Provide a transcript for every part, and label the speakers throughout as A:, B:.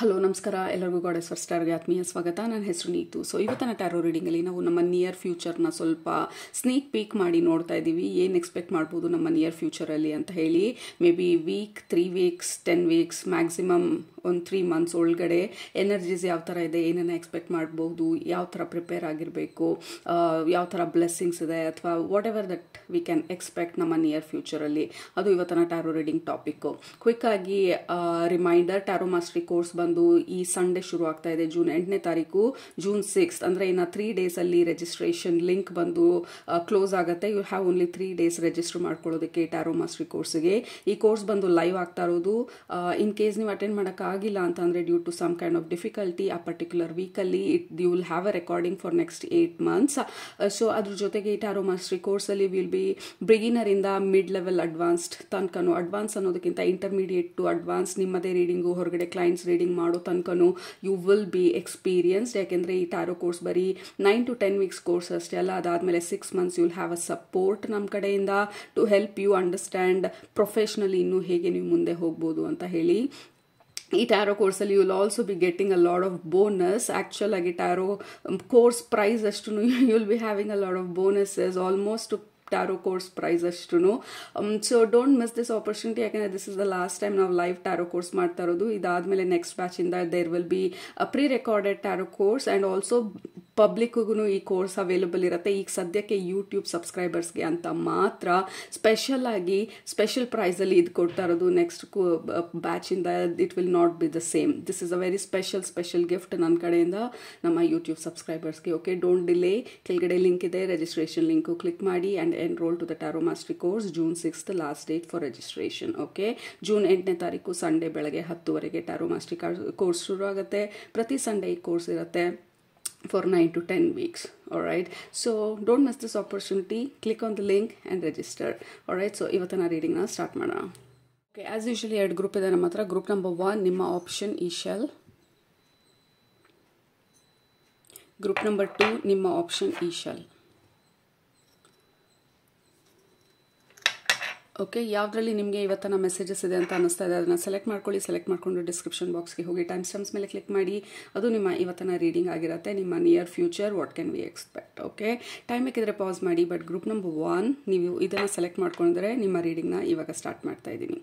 A: Hello ನಮಸ್ಕಾರ ಎಲ್ಲರಿಗೂ goddess first ಸ್ಟಾರ್ಗೆ ಆತ್ಮೀಯ ಸ್ವಾಗತ. ನನ್ನ ಹೆಸರು ನೀತು. ಸೊ ಇವತ್ತಿನ ಟ್ಯಾರೋ ರೀಡಿಂಗಲ್ಲಿ ನಾವು ನಮ್ಮ ನಿಯರ್ ಫ್ಯೂಚರ್ನ ಸ್ವಲ್ಪ ಸ್ನೀಕ್ ಪೀಕ್ ಮಾಡಿ ನೋಡ್ತಾ ಇದ್ದೀವಿ. ಏನು ಎಕ್ಸ್ಪೆಕ್ಟ್ ಮಾಡ್ಬೋದು ನಮ್ಮ ನಿಯರ್ ಫ್ಯೂಚರಲ್ಲಿ ಅಂತ ಹೇಳಿ. Maybe week, 3 weeks, 10 weeks, maximum ಒಂದು 3 ಮಂತ್ಸ್ ಒಳಗಡೆ ಎನರ್ಜೀಸ್ ಯಾವ ಥರ ಇದೆ, ಏನನ್ನ ಎಕ್ಸ್ಪೆಕ್ಟ್ ಮಾಡ್ಬೋದು, ಯಾವ ಥರ ಪ್ರಿಪೇರ್ ಆಗಿರಬೇಕು, ಯಾವ ಥರ ಬ್ಲೆಸ್ಸಿಂಗ್ಸ್ ಇದೆ, ಅಥವಾ what ever that we can expect ನಮ್ಮ ನಿಯರ್ ಫ್ಯೂಚರಲ್ಲಿ, ಅದು ಇವತ್ತಿನ ಟ್ಯಾರೋ ರೀಡಿಂಗ್ ಟಾಪಿಕ್ಕು. ಕ್ವಿಕ್ ಆಗಿ ರಿಮೈಂಡರ್, ಟ್ಯಾರೋ ಮಾಸ್ಟರಿ ಕೋರ್ಸ್ ಬಂದು ಈ ಸಂಡೇ ಶುರು ಆಗ್ತಾ ಇದೆ, ಜೂನ್ 8ನೇ ತಾರೀಕು, ಜೂನ್ 6th ಅಂದರೆ ಇನ್ನು 3 ಡೇಸಲ್ಲಿ ರಿಜಿಸ್ಟ್ರೇಷನ್ ಲಿಂಕ್ ಬಂದು ಕ್ಲೋಸ್ ಆಗುತ್ತೆ. You have only 3 days register ಮಾಡ್ಕೊಳ್ಳೋದಕ್ಕೆ ಟ್ಯಾರೋ ಮಾಸ್ಟರಿ ಕೋರ್ಸ್ಗೆ. ಈ ಕೋರ್ಸ್ ಬಂದು ಲೈವ್ ಆಗ್ತಾ ಇರೋದು. ಇನ್ ಕೇಸ್ ನೀವು ಅಟೆಂಡ್ ಮಾಡೋಕ್ಕಾಗಿಲ್ಲ ಅಂತಂದರೆ due to some kind of difficulty ಆ particular weekly you will have a recording for next 8 months. So ಅದ್ರ ಜೊತೆಗೆ ಈ ಟ್ಯಾರೋ ಮಾಸ್ಟರಿ ಕೋರ್ಸಲ್ಲಿ ವಿಲ್ ಬಿ ಬಿಗಿನರಿಂದ ಮಿಡ್ ಲೆವೆಲ್ ಅಡ್ವಾನ್ಸ್ಡ್ ತನಕನೂ, ಅಡ್ವಾನ್ಸ್ ಅನ್ನೋದಕ್ಕಿಂತ ಇಂಟರ್ಮೀಡಿಯೇಟ್ ಟು ಅಡ್ವಾನ್ಸ್, ನಿಮ್ಮದೇ ರೀಡಿಂಗು, ಹೊರಗಡೆ ಕ್ಲೈಂಟ್ಸ್ ರೀಡಿಂಗ್ ಮಾಡೋ ತನಕನೂ ಯು ವಿಲ್ ಬಿ ಎಕ್ಸ್ಪೀರಿಯನ್ಸ್ಡ್. ಯಾಕೆಂದರೆ ಈ ಟ್ಯಾರೋ ಕೋರ್ಸ್ ಬರೀ 9 to 10 weeks ಕೋರ್ಸ್ ಅಷ್ಟೇ ಅಲ್ಲ, ಅದಾದಮೇಲೆ 6 months you will have a support ನಮ್ಮ ಕಡೆಯಿಂದ to help you understand professionally ಇನ್ನೂ ಹೇಗೆ ನೀವು ಮುಂದೆ ಹೋಗ್ಬೋದು ಅಂತ ಹೇಳಿ. ಈ ಟ್ಯಾರೋ ಕೋರ್ಸಲ್ಲಿ you will also be getting a lot of bonus. Actual ಆಗಿ ಟ್ಯಾರೋ ಕೋರ್ಸ್ ಪ್ರೈಸ್ ಅಷ್ಟು you will be having a lot of bonuses, almost tarot course price ಅಷ್ಟು. So don't miss this opportunity. ಯಾಕೆಂದರೆ this is the last time ನಾವು live tarot course ಮಾಡ್ತಾ ಇರೋದು. ಇದಾದಮೇಲೆ next ಬ್ಯಾಚಿಂದ there will be pre recorded tarot course and also ಪಬ್ಲಿಕ್ಗೂ ಈ course available ಇರುತ್ತೆ. ಈಗ ಸದ್ಯಕ್ಕೆ ಯೂಟ್ಯೂಬ್ ಸಬ್ಸ್ಕ್ರೈಬರ್ಸ್ಗೆ ಅಂತ ಮಾತ್ರ ಸ್ಪೆಷಲ್ ಆಗಿ ಸ್ಪೆಷಲ್ ಪ್ರೈಸಲ್ಲಿ ಇದು ಕೊಡ್ತಾ ಇರೋದು. ನೆಕ್ಸ್ಟ್ ಬ್ಯಾಚಿಂದ it will not be the same. This is a very special gift ನನ್ನ ಕಡೆಯಿಂದ ನಮ್ಮ ಯೂಟ್ಯೂಬ್ ಸಬ್ಸ್ಕ್ರೈಬರ್ಸ್ಗೆ. Okay, don't delay. ಕೆಳಗಡೆ ಲಿಂಕ್ ಇದೆ, ರಿಜಿಸ್ಟ್ರೇಷನ್ ಲಿಂಕು ಕ್ಲಿಕ್ ಮಾಡಿ and enrol to the tarot mastery course. June 6th last date for registration. Okay, June 8ನೇ ತಾರೀಕು Sunday ಬೆಳಗ್ಗೆ 10 ಟ್ಯಾರೋ ಮಾಸ್ಟರಿ ಕೋರ್ಸ್ ಶುರು ಆಗುತ್ತೆ. ಪ್ರತಿ ಸಂಡೇ ಈ ಕೋರ್ಸ್ ಇರುತ್ತೆ for 9 to 10 weeks. Alright, so don't miss this opportunity. Click on the link and register. Alright, so ಇವತ್ತಿನ ರೀಡಿಂಗ್ನ start ಮಾಡೋಣ. ಓಕೆ, ಆಸ್ ಯೂಶುವಲಿ 2 ಗ್ರೂಪ್ ಇದೆ ನಮ್ಮ ಹತ್ರ. ಗ್ರೂಪ್ ನಂಬರ್ 1 ನಿಮ್ಮ ಆಪ್ಷನ್ ಈಶಲ್. ಗ್ರೂಪ್ ನಂಬರ್ 2 ನಿಮ್ಮ ಆಪ್ಷನ್ ಈಶಲ್. ಓಕೆ, ಯಾವುದರಲ್ಲಿ ನಿಮಗೆ ಇವತ್ತಿನ ಮೆಸೇಜಸ್ ಇದೆ ಅಂತ ಅನ್ನಿಸ್ತಾ ಇದೆ ಅದನ್ನು ಸೆಲೆಕ್ಟ್ ಮಾಡ್ಕೊಳ್ಳಿ. ಸೆಲೆಕ್ಟ್ ಮಾಡಿಕೊಂಡು ಡಿಸ್ಕ್ರಿಪ್ಷನ್ ಬಾಕ್ಸ್ಗೆ ಹೋಗಿ ಟೈಮ್ ಸ್ಟಾಂಪ್ಸ್ ಮೇಲೆ ಕ್ಲಿಕ್ ಮಾಡಿ. ಅದು ನಿಮ್ಮ ಇವತ್ತಿನ ರೀಡಿಂಗ್ ಆಗಿರುತ್ತೆ. ನಿಮ್ಮ near future what can we expect. Okay, time ಬೇಕಿದ್ರೆ ಪಾಸ್ ಮಾಡಿ. ಬಟ್ ಗ್ರೂಪ್ ನಂಬರ್ 1 ನೀವು ಇದನ್ನು ಸೆಲೆಕ್ಟ್ ಮಾಡ್ಕೊಂಡಿದ್ರೆ ನಿಮ್ಮ ರೀಡಿಂಗ್ನ ಇವಾಗ ಸ್ಟಾರ್ಟ್ ಮಾಡ್ತಾ ಇದ್ದೀನಿ.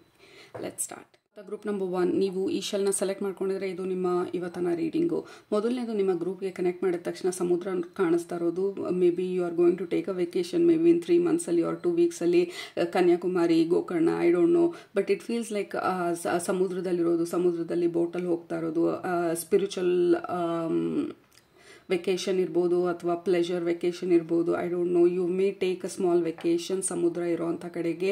A: Let's start. ಗ್ರೂಪ್ ನಂಬರ್ 1 ನೀವು ಈಶಲ್ನ ಸೆಲೆಕ್ಟ್ ಮಾಡ್ಕೊಂಡಿದ್ರೆ ಇದು ನಿಮ್ಮ ಇವತ್ತಿನ ರೀಡಿಂಗು. ಮೊದಲನೇದು, ನಿಮ್ಮ ಗ್ರೂಪ್ಗೆ ಕನೆಕ್ಟ್ ಮಾಡಿದ ತಕ್ಷಣ ಸಮುದ್ರ ಕಾಣಿಸ್ತಾ ಇರೋದು. May be you are going to take a vacation, maybe in 3 monthsಲ್ಲಿ ಆರ್ 2 weeksಲ್ಲಿ Kanyakumari, Gokarna, I don't know, but it feels like ಸಮುದ್ರದಲ್ಲಿರೋದು, ಸಮುದ್ರದಲ್ಲಿ ಬೋಟಲ್ಲಿ ಹೋಗ್ತಾ ಇರೋದು, ಸ್ಪಿರಿಚುವಲ್ ವೆಕೇಶನ್ ಇರ್ಬೋದು ಅಥವಾ ಪ್ಲೆಜರ್ ವೆಕೇಶನ್ ಇರ್ಬೋದು. I don't know, you may take a small vacation ಸಮುದ್ರ ಇರೋವಂಥ ಕಡೆಗೆ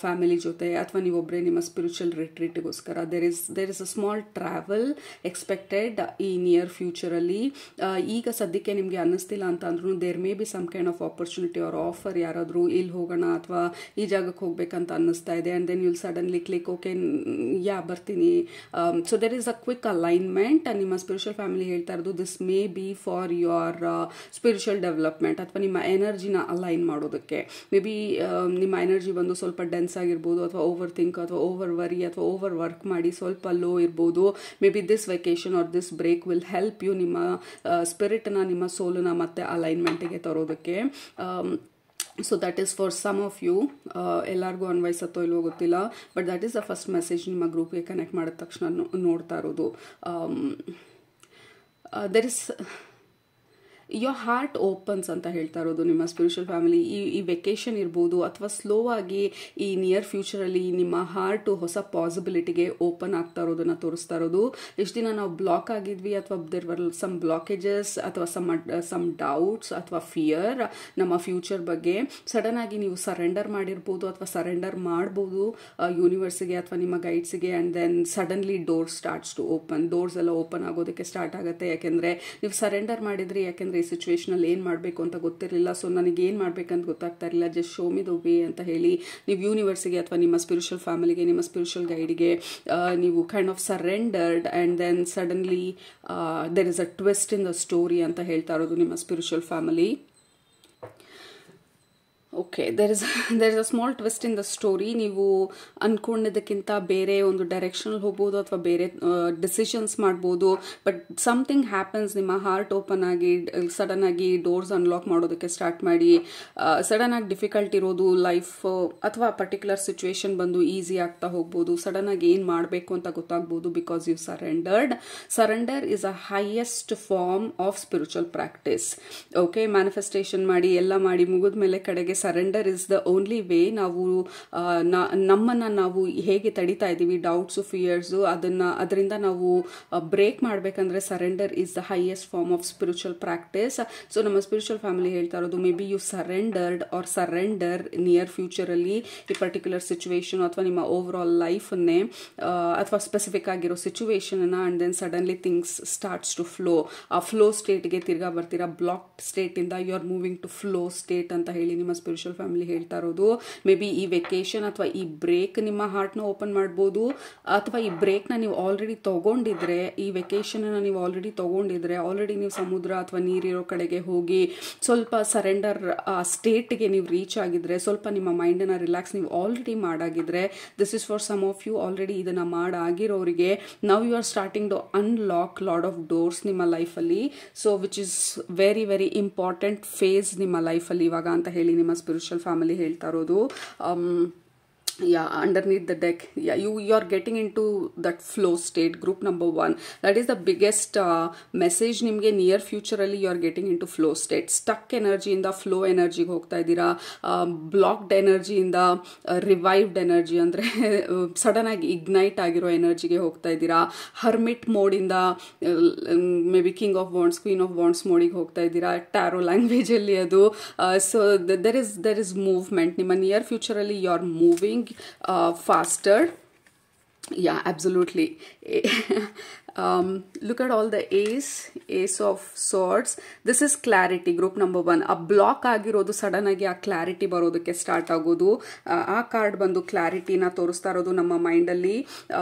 A: ಫ್ಯಾಮಿಲಿ ಜೊತೆ, ಅಥವಾ ನೀವೊಬ್ಬರೇ ನಿಮ್ಮ ಸ್ಪಿರಿಚುವಲ್ ರಿಟ್ರೀಟ್ಗೋಸ್ಕರ. There is a small travel expected ಈ ನಿಯರ್ ಫ್ಯೂಚರಲ್ಲಿ. ಈಗ ಸದ್ಯಕ್ಕೆ ನಿಮಗೆ ಅನ್ನಿಸ್ತಿಲ್ಲ ಅಂತ ಅಂದ್ರೂ there may be some kind of opportunity or offer. ಯಾರಾದರೂ ಇಲ್ಲಿ ಹೋಗೋಣ ಅಥವಾ ಈ ಜಾಗಕ್ಕೆ ಹೋಗ್ಬೇಕಂತ ಅನ್ನಿಸ್ತಾ ಇದೆ and then you'll suddenly click, okay ಬರ್ತೀನಿ. So there is a quick alignment. ನಿಮ್ಮ ಸ್ಪಿರಿಚುವಲ್ ಫ್ಯಾಮಿಲಿ ಹೇಳ್ತಾ ಇರೋದು this may be for your spiritual development, ಅಥವಾ ನಿಮ್ಮ ಎನರ್ಜಿನ ಅಲೈನ್ ಮಾಡೋದಕ್ಕೆ. ಮೇ ಬಿ ನಿಮ್ಮ ಎನರ್ಜಿ ಬಂದು ಸ್ವಲ್ಪ ಡೆನ್ಸ್ ಆಗಿರ್ಬೋದು, ಅಥವಾ ಓವರ್ ಥಿಂಕ್, ಅಥವಾ ಓವರ್ ವರಿ, ಅಥವಾ ಓವರ್ ವರ್ಕ್ ಮಾಡಿ ಸ್ವಲ್ಪ ಲೋ ಇರ್ಬೋದು. Maybe this vacation or this break will help you ನಿಮ್ಮ ಸ್ಪಿರಿಟ್ನ, ನಿಮ್ಮ ಸೋಲನ್ನ ಮತ್ತೆ ಅಲೈನ್ಮೆಂಟಿಗೆ ತರೋದಕ್ಕೆ. So that is for some of you. ಎಲ್ಲರಿಗೂ ಅನ್ವಯಿಸತ್ತೋ ಇಲ್ವೋ ಗೊತ್ತಿಲ್ಲ, but that is the first message ನಿಮ್ಮ ಗ್ರೂಪ್ಗೆ ಕನೆಕ್ಟ್ ಮಾಡಿದ ತಕ್ಷಣ ನೋಡ್ತಾ ಇರೋದು. There is your heart opens ಅಂತ ಹೇಳ್ತಾ ಇರೋದು ನಿಮ್ಮ ಸ್ಪಿರಿಚುವಲ್ ಫ್ಯಾಮಿಲಿ. ಈ ವೆಕೇಶನ್ ಇರ್ಬೋದು, ಅಥವಾ ಸ್ಲೋ ಆಗಿ ಈ ನಿಯರ್ ಫ್ಯೂಚರಲ್ಲಿ ನಿಮ್ಮ ಹಾರ್ಟು ಹೊಸ ಪಾಸಿಬಿಲಿಟಿಗೆ ಓಪನ್ ಆಗ್ತಾ ಇರೋದನ್ನು ತೋರಿಸ್ತಾ ಇರೋದು. ಇಷ್ಟು ದಿನ ನಾವು ಬ್ಲಾಕ್ ಆಗಿದ್ವಿ, ಅಥವಾ ದೇರ್ ವರ್ ಸಮ್ ಬ್ಲಾಕೇಜಸ್, ಅಥವಾ ಸಮ್ ಡೌಟ್ಸ್ ಅಥವಾ ಫಿಯರ್ ನಮ್ಮ ಫ್ಯೂಚರ್ ಬಗ್ಗೆ. ಸಡನ್ ಆಗಿ ನೀವು ಸರೆಂಡರ್ ಮಾಡಿರ್ಬೋದು, ಅಥವಾ ಸರೆಂಡರ್ ಮಾಡ್ಬೋದು ಯೂನಿವರ್ಸಿಗೆ ಅಥವಾ ನಿಮ್ಮ ಗೈಡ್ಸಿಗೆ. And then suddenly door starts to open. Doors ಎಲ್ಲ ಓಪನ್ ಆಗೋದಕ್ಕೆ ಸ್ಟಾರ್ಟ್ ಆಗುತ್ತೆ. ಯಾಕೆಂದರೆ ನೀವು ಸರೆಂಡರ್ ಮಾಡಿದ್ರಿ. ಯಾಕೆಂದರೆ ಈ ಸಿಚುವೇಶನಲ್ಲಿ ಏನು ಮಾಡಬೇಕು ಅಂತ ಗೊತ್ತಿರಲಿಲ್ಲ. ಸೊ ನನಗೆ ಏನು ಮಾಡಬೇಕಂತ ಗೊತ್ತಾಗ್ತಾ ಇರಲಿಲ್ಲ, just show me the way ಅಂತ ಹೇಳಿ ನೀವು ಯೂನಿವರ್ಸಿಗೆ ಅಥವಾ ನಿಮ್ಮ ಸ್ಪಿರಿಚುವಲ್ ಫ್ಯಾಮಿಲಿಗೆ, ನಿಮ್ಮ ಸ್ಪಿರಿಚುವಲ್ ಗೈಡ್ಗೆ ನೀವು kind of surrendered. And then suddenly there is a twist in the story ಅಂತ ಹೇಳ್ತಾ ಇರೋದು ನಿಮ್ಮ spiritual family. Okay, there is a small twist in the story. ನೀವು ಅಂದ್ಕೊಂಡಿದ್ದಕ್ಕಿಂತ ಬೇರೆ ಒಂದು ಡೈರೆಕ್ಷನಲ್ಲಿ ಹೋಗ್ಬೋದು ಅಥವಾ ಬೇರೆ ಡಿಸಿಷನ್ಸ್ ಮಾಡ್ಬೋದು. ಬಟ್ ಸಮಥಿಂಗ್ ಹ್ಯಾಪನ್ಸ್, ನಿಮ್ಮ ಹಾರ್ಟ್ ಓಪನ್ ಆಗಿ ಸಡನ್ ಆಗಿ ಡೋರ್ಸ್ ಅನ್ಲಾಕ್ ಮಾಡೋದಕ್ಕೆ ಸ್ಟಾರ್ಟ್ ಮಾಡಿ. ಸಡನ್ ಆಗಿ ಡಿಫಿಕಲ್ಟ್ ಇರೋದು ಲೈಫ್ ಅಥವಾ ಪರ್ಟಿಕ್ಯುಲರ್ ಸಿಚುವೇಶನ್ ಬಂದು ಈಸಿ ಆಗ್ತಾ ಹೋಗ್ಬೋದು. ಸಡನ್ ಆಗಿ ಏನು ಮಾಡಬೇಕು ಅಂತ ಗೊತ್ತಾಗ್ಬೋದು, because you surrendered. Surrender is a highest form of spiritual practice. Okay, manifestation ಮಾಡಿ ಎಲ್ಲ ಮಾಡಿ ಮುಗಿದ ಮೇಲೆ ಕಡೆಗೆ surrender is the only way. ನಾವು ನಮ್ಮನ್ನ ನಾವು ಹೇಗೆ ತಡಿತಾ ಇದ್ದೀವಿ, ಡೌಟ್ಸು, ಫಿಯರ್ಸು, ಅದರಿಂದ ನಾವು ಬ್ರೇಕ್ ಮಾಡಬೇಕಂದ್ರೆ surrender is the highest form of spiritual practice. So ನಮ್ಮ ಸ್ಪಿರಿಚುವಲ್ ಫ್ಯಾಮಿಲಿ ಹೇಳ್ತಾ ಇರೋದು, may be you surrendered or surrender near ಫ್ಯೂಚರಲ್ಲಿ ಈ ಪರ್ಟಿಕ್ಯುಲರ್ ಸಿಚುವೇಶನ್ ಅಥವಾ ನಿಮ್ಮ ಓವರ್ ಆಲ್ ಲೈಫನ್ನೇ ಅಥವಾ ಸ್ಪೆಸಿಫಿಕ್ ಆಗಿರೋ ಸಿಚುವೇಶನ್ನ, and then suddenly things starts to flow. ಆ ಫ್ಲೋ ಸ್ಟೇಟ್ಗೆ ತಿರ್ಗಾ ಬರ್ತೀರಾ. ಬ್ಲಾಕ್ಡ್ ಸ್ಟೇಟಿಂದ you are moving to flow state ಅಂತ ಹೇಳಿ ನಿಮ್ಮ ಸ್ಪಿರಿಚುವಲ್ ಫ್ಯಾಮಿಲಿ ಹೇಳ್ತಾ ಇರೋದು. ಮೇ ಬಿ ಈ ವೆಕೇಶನ್ ಅಥವಾ ಈ ಬ್ರೇಕ್ ನಿಮ್ಮ ಹಾರ್ಟ್ನ ಓಪನ್ ಮಾಡ್ಬೋದು, ಅಥವಾ ಈ ಬ್ರೇಕ್ನ ನೀವು ಆಲ್ರೆಡಿ ತಗೊಂಡಿದ್ರೆ, ಈ ವೆಕೇಶನ್ನ ನೀವು ಆಲ್ರೆಡಿ ತಗೊಂಡಿದ್ರೆ, ಆಲ್ರೆಡಿ ನೀವು ಸಮುದ್ರ ಅಥವಾ ನೀರಿರೋ ಕಡೆಗೆ ಹೋಗಿ ಸ್ವಲ್ಪ ಸರೆಂಡರ್ ಸ್ಟೇಟ್ಗೆ ನೀವು ರೀಚ್ ಆಗಿದ್ರೆ, ಸ್ವಲ್ಪ ನಿಮ್ಮ ಮೈಂಡನ್ನ ರಿಲ್ಯಾಕ್ಸ್ ನೀವು ಆಲ್ರೆಡಿ ಮಾಡಾಗಿದ್ರೆ, this is for some of you. Already ಇದನ್ನ ಮಾಡಾಗಿರೋರಿಗೆ now you are starting to unlock lot of doors ನಿಮ್ಮ ಲೈಫಲ್ಲಿ. So which is very very important phase ನಿಮ್ಮ ಲೈಫಲ್ಲಿ ಇವಾಗ ಅಂತ ಹೇಳಿ ನಿಮ್ಮ ಸ್ಪಿರಿಚುವಲ್ ಫ್ಯಾಮಿಲಿ ಹೇಳ್ತಾ ಇರೋದು. Underneath the deck, you are getting into that flow state. Group number 1, that is the biggest message ನಿಮಗೆ ನಿಯರ್ ಫ್ಯೂಚರಲ್ಲಿ you are getting into flow state. Stuck ಎನರ್ಜಿಯಿಂದ ಫ್ಲೋ ಎನರ್ಜಿಗೆ ಹೋಗ್ತಾ ಇದ್ದೀರಾ. ಬ್ಲಾಕ್ಡ್ ಎನರ್ಜಿಯಿಂದ ರಿವೈವ್ಡ್ ಎನರ್ಜಿ ಅಂದರೆ ಸಡನ್ ಆಗಿ ignite ಆಗಿರೋ ಎನರ್ಜಿಗೆ ಹೋಗ್ತಾ ಇದ್ದೀರಾ. ಹರ್ಮಿಟ್ ಮೋಡಿಂದ maybe king of wands, queen of wands ಮೋಡಿಗೆ ಹೋಗ್ತಾ ಇದ್ದೀರಾ, ಟ್ಯಾರೋ ಲ್ಯಾಂಗ್ವೇಜಲ್ಲಿ ಅದು. So there is movement. ನಿಮ್ಮ ನಿಯರ್ ಫ್ಯೂಚರಲ್ಲಿ you are moving faster. Yeah, absolutely. Look at all the ace of swords. This is clarity. Group number 1. ಆ block ಆಗಿರೋದು sudden ಆಗಿ ಆ ಕ್ಲಾರಿಟಿ ಬರೋದಕ್ಕೆ ಸ್ಟಾರ್ಟ್ ಆಗೋದು. ಆ ಕಾರ್ಡ್ ಬಂದು ಕ್ಲಾರಿಟಿನ ತೋರಿಸ್ತಾ ಇರೋದು ನಮ್ಮ ಮೈಂಡಲ್ಲಿ.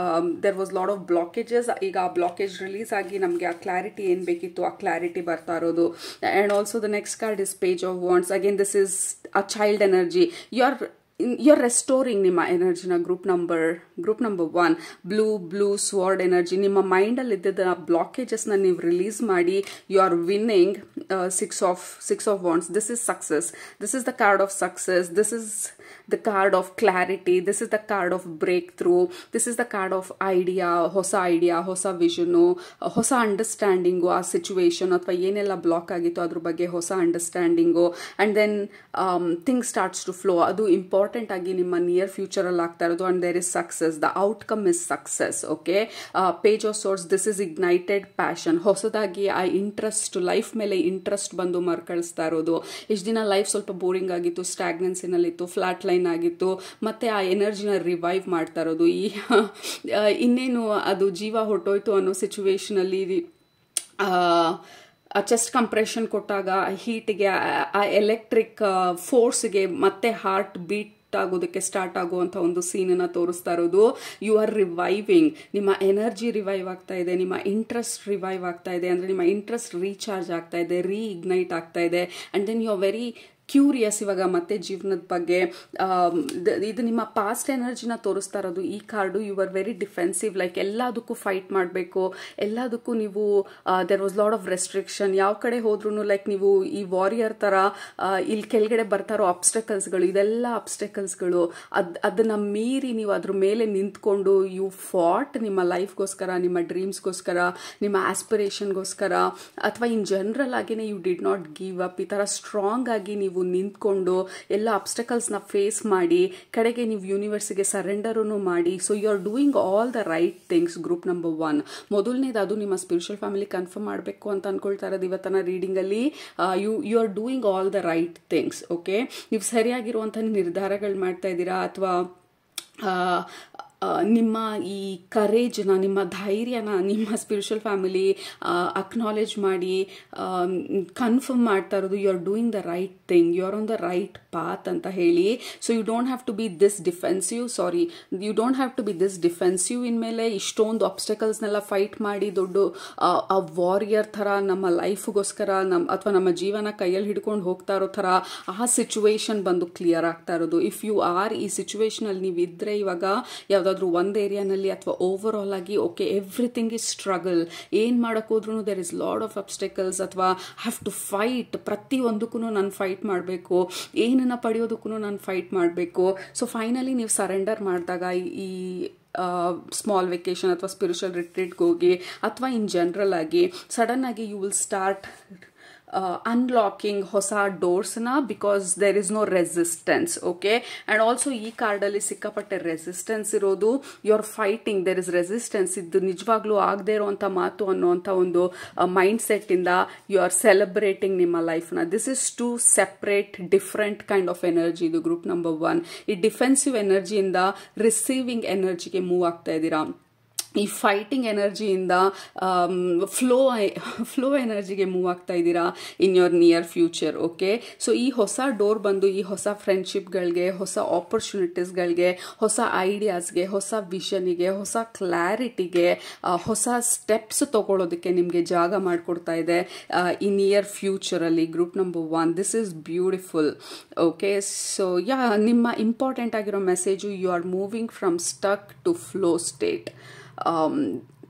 A: There was lot of blockages. ಈಗ ಆ ಬ್ಲಾಕೇಜ್ ರಿಲೀಸ್ ಆಗಿ ನಮಗೆ ಆ ಕ್ಲಾರಿಟಿ ಏನು ಬೇಕಿತ್ತು ಆ ಕ್ಲಾರಿಟಿ ಬರ್ತಾ ಇರೋದು. And also the next card is page of wands. Again this is a child energy. you're restoring ನಿಮ್ಮ ಎನರ್ಜಿನ. Group number 1, blue sword energy. ನಿಮ್ಮ ಮೈಂಡಲ್ಲಿ ಇದ್ದಿದ್ದ ಬ್ಲಾಕೇಜಸ್ನ ನೀವು ರಿಲೀಸ್ ಮಾಡಿ you are winning. Six of wands. This is success. This is the card of success. This is the card of clarity. This is the card of breakthrough. This is the card of idea, ಹೊಸ vision, ಹೊಸ understanding ಆ situation ಅಥವಾ ಏನೆಲ್ಲ block ಆಗಿತ್ತು ಅದ್ರ ಬಗ್ಗೆ ಹೊಸ understanding. And then thing starts to flow. ಅದು ಇಂಪಾರ್ಟೆಂಟ್ ಆಗಿ ನಿಮ್ಮ ನಿಯರ್ ಫ್ಯೂಚರಲ್ಲಿ ಆಗ್ತಾ ಇರೋದು. And there is success. The outcome is success. Okay, page of source. This is ignited passion. ಹೊಸದಾಗಿ ಆ ಇಂಟ್ರೆಸ್ಟ್, ಲೈಫ್ ಮೇಲೆ ಇಂಟ್ರೆಸ್ಟ್ ಬಂದು ಮರ್ಕಳಿಸ್ತಾ ಇರೋದು. ಇಷ್ಟು ದಿನ ಲೈಫ್ ಸ್ವಲ್ಪ ಬೋರಿಂಗ್ ಆಗಿತ್ತು, ಸ್ಟ್ಯಾಗ್ನೆನ್ಸಿನಲ್ಲಿತ್ತು, ಫ್ಲಾಟ್ ಲೈನ್ ಆಗಿತ್ತು. ಮತ್ತೆ ಆ ಎನರ್ಜಿನ ರಿವೈವ್ ಮಾಡ್ತಾ ಇರೋದು. ಇನ್ನೇನು ಅದು ಜೀವ ಹೊರಟೋಯ್ತು ಅನ್ನೋ ಸಿಚುವೇಶನಲ್ಲಿ ಚೆಸ್ಟ್ ಕಂಪ್ರೆಷನ್ ಕೊಟ್ಟಾಗ ಹೀಟ್ಗೆ, ಆ ಎಲೆಕ್ಟ್ರಿಕ್ ಫೋರ್ಸ್ಗೆ ಮತ್ತೆ ಹಾರ್ಟ್ ಬೀಟ್ ಆಗೋದಕ್ಕೆ ಸ್ಟಾರ್ಟ್ ಆಗುವಂಥ ಒಂದು ಸೀನನ್ನು ತೋರಿಸ್ತಾ ಇರೋದು. You are reviving. ನಿಮ್ಮ ಎನರ್ಜಿ ರಿವೈವ್ ಆಗ್ತಾ ಇದೆ, ನಿಮ್ಮ ಇಂಟ್ರೆಸ್ಟ್ ರಿವೈವ್ ಆಗ್ತಾ ಇದೆ. ಅಂದರೆ ನಿಮ್ಮ ಇಂಟ್ರೆಸ್ಟ್ ರೀಚಾರ್ಜ್ ಆಗ್ತಾ ಇದೆ, ಇಗ್ನೈಟ್ ಆಗ್ತಾ ಇದೆ. And then you are very curious ಇವಾಗ ಮತ್ತೆ ಜೀವನದ ಬಗ್ಗೆ. ಇದು ನಿಮ್ಮ ಪಾಸ್ಟ್ ಎನರ್ಜಿನ ತೋರಿಸ್ತಾ ಇರೋದು ಈ card. You are very defensive. Like ಎಲ್ಲದಕ್ಕೂ ಫೈಟ್ ಮಾಡಬೇಕು, ಎಲ್ಲದಕ್ಕೂ ನೀವು there was lot of restriction. ಯಾವ ಕಡೆ ಹೋದ್ರೂ ಲೈಕ್ ನೀವು ಈ ವಾರಿಯರ್ ಥರ ಇಲ್ಲಿ ಕೆಳಗಡೆ ಬರ್ತಾ ಇರೋ ಅಬ್ಸ್ಟಕಲ್ಸ್ಗಳು, ಇದೆಲ್ಲ ಅಬ್ಸ್ಟಕಲ್ಸ್ಗಳು ಅದನ್ನ ಮೀರಿ ನೀವು ಅದ್ರ ಮೇಲೆ ನಿಂತ್ಕೊಂಡು ಯು ಫಾಟ್ ನಿಮ್ಮ ಲೈಫ್ಗೋಸ್ಕರ, ನಿಮ್ಮ ಡ್ರೀಮ್ಸ್ಗೋಸ್ಕರ, ನಿಮ್ಮ ಆಸ್ಪಿರೇಷನ್ಗೋಸ್ಕರ, ಅಥವಾ ಇನ್ ಜನರಲ್ ಆಗಿನೇ you did not give up. ಈ ಥರ ಸ್ಟ್ರಾಂಗ್ ಆಗಿ ನೀವು ನಿಂತ್ಕೊಂಡು ಎಲ್ಲ ಅಬ್ಸ್ಟಕಲ್ಸ್ನ ಫೇಸ್ ಮಾಡಿ ಕಡೆಗೆ ನೀವು ಯೂನಿವರ್ಸ್ಗೆ ಸರೆಂಡರೂ ಮಾಡಿ. So you are doing all the right things. Group number 1. ಮೊದಲನೇದು ಅದು ನಿಮ್ಮ ಸ್ಪಿರಿಚುವಲ್ ಫ್ಯಾಮಿಲಿ ಕನ್ಫರ್ಮ್ ಮಾಡಬೇಕು ಅಂತ ಅನ್ಕೊಳ್ತಾ ಇರೋದು ಇವತ್ತನ ರೀಡಿಂಗಲ್ಲಿ. You are doing all the right things. Okay, ನೀವು ಸರಿಯಾಗಿರುವಂಥ ನಿರ್ಧಾರಗಳು ಮಾಡ್ತಾ ಇದ್ದೀರಾ, ಅಥವಾ ನಿಮ್ಮ ಈ ಕರೇಜ್ನ, ನಿಮ್ಮ ಧೈರ್ಯನ ನಿಮ್ಮ ಸ್ಪಿರಿಚುವಲ್ ಫ್ಯಾಮಿಲಿ ಅಕ್ನಾಲೇಜ್ ಮಾಡಿ ಕನ್ಫರ್ಮ್ ಮಾಡ್ತಾ ಇರೋದು you are doing the right thing, you are on the right path ಅಂತ ಹೇಳಿ. So you don't have to be this defensive ಇನ್ಮೇಲೆ ಇಷ್ಟೊಂದು ಆಬ್ಸ್ಟಕಲ್ಸ್ನೆಲ್ಲ ಫೈಟ್ ಮಾಡಿ ದೊಡ್ಡ ವಾರಿಯರ್ ಥರ ನಮ್ಮ ಲೈಫ್ಗೋಸ್ಕರ ಅಥವಾ ನಮ್ಮ ಜೀವನ ಕೈಯಲ್ಲಿ ಹಿಡ್ಕೊಂಡು ಹೋಗ್ತಾ ಇರೋ ಥರ ಆ ಸಿಚುವೇಶನ್ ಬಂದು ಕ್ಲಿಯರ್ ಆಗ್ತಾ ಇರೋದು. ಇಫ್ ಯು ಆರ್ ಈ ಸಿಚುವೇಶನಲ್ಲಿ ನೀವು ಇದ್ರೆ ಇವಾಗ ಯಾವುದಾದ್ರೂ ಒಂದು ಏರಿಯಾನಲ್ಲಿ ಅಥವಾ ಓವರ್ ಆಲ್ ಆಗಿ ಓಕೆ ಎವ್ರಿಥಿಂಗ್ ಇಸ್ ಸ್ಟ್ರಗಲ್, ಏನು ಮಾಡೋಕೆ ಹೋದ್ರೂ there is lot of obstacles ಅಥವಾ ಹ್ಯಾವ್ ಟು ಫೈಟ್, ಪ್ರತಿಯೊಂದಕ್ಕೂ ನಾನು ಫೈಟ್ ಮಾಡಬೇಕು, ಏನನ್ನ ಪಡೆಯೋದಕ್ಕೂ ನಾನು ಫೈಟ್ ಮಾಡಬೇಕು. ಸೊ ಫೈನಲಿ ನೀವು ಸರೆಂಡರ್ ಮಾಡಿದಾಗ ಈ ಸ್ಮಾಲ್ ವೆಕೇಶನ್ ಅಥವಾ ಸ್ಪಿರಿಚುವಲ್ ರಿಟ್ರೀಟ್ಗೆ ಹೋಗಿ ಅಥವಾ ಇನ್ ಜನರಲ್ ಆಗಿ ಸಡನ್ ಆಗಿ ಯು ವಿಲ್ ಸ್ಟಾರ್ಟ್ ಅನ್ಲಾಕಿಂಗ್ ಹೊಸ ಡೋರ್ಸ್ನ because there is no resistance. Okay, and also ಈ ಕಾರ್ಡಲ್ಲಿ ಸಿಕ್ಕಾಪಟ್ಟೆ ರೆಸಿಸ್ಟೆನ್ಸ್ ಇರೋದು, you are fighting, there is resistance. ಇದು ನಿಜವಾಗ್ಲೂ ಆಗದೆ ಇರೋವಂಥ ಮಾತು ಅನ್ನೋವಂಥ ಒಂದು ಮೈಂಡ್ ಸೆಟ್ಟಿಂದ ಯು ಆರ್ ಸೆಲೆಬ್ರೇಟಿಂಗ್ ನಿಮ್ಮ ಲೈಫ್ನ. This is to separate different kind of energy. ಇದು ಗ್ರೂಪ್ ನಂಬರ್ 1. ಈ ಡಿಫೆನ್ಸಿವ್ ಎನರ್ಜಿಯಿಂದ ರಿಸೀವಿಂಗ್ ಎನರ್ಜಿಗೆ ಮೂವ್ ಆಗ್ತಾ ಇದ್ದೀರಾ. ಈ ಫೈಟಿಂಗ್ ಎನರ್ಜಿಯಿಂದ ಫ್ಲೋ ಎನರ್ಜಿಗೆ ಮೂವ್ ಆಗ್ತಾ ಇದ್ದೀರಾ in your near future. Okay, so ಈ ಹೊಸ ಡೋರ್ ಬಂದು ಈ ಹೊಸ ಫ್ರೆಂಡ್ಶಿಪ್ಗಳಿಗೆ, ಹೊಸ ಆಪರ್ಚುನಿಟೀಸ್ಗಳಿಗೆ, ಹೊಸ ಐಡಿಯಾಸ್ಗೆ, ಹೊಸ ವಿಷನಿಗೆ, ಹೊಸ ಕ್ಲಾರಿಟಿಗೆ, ಹೊಸ ಸ್ಟೆಪ್ಸ್ ತಗೊಳ್ಳೋದಕ್ಕೆ ನಿಮಗೆ ಜಾಗ ಮಾಡಿಕೊಡ್ತಾ ಇದೆ ಈ ನಿಯರ್ ಫ್ಯೂಚರಲ್ಲಿ. Group number 1, this is beautiful. Okay, so ನಿಮ್ಮ ಇಂಪಾರ್ಟೆಂಟ್ ಆಗಿರೋ message, you are moving from stuck to flow state.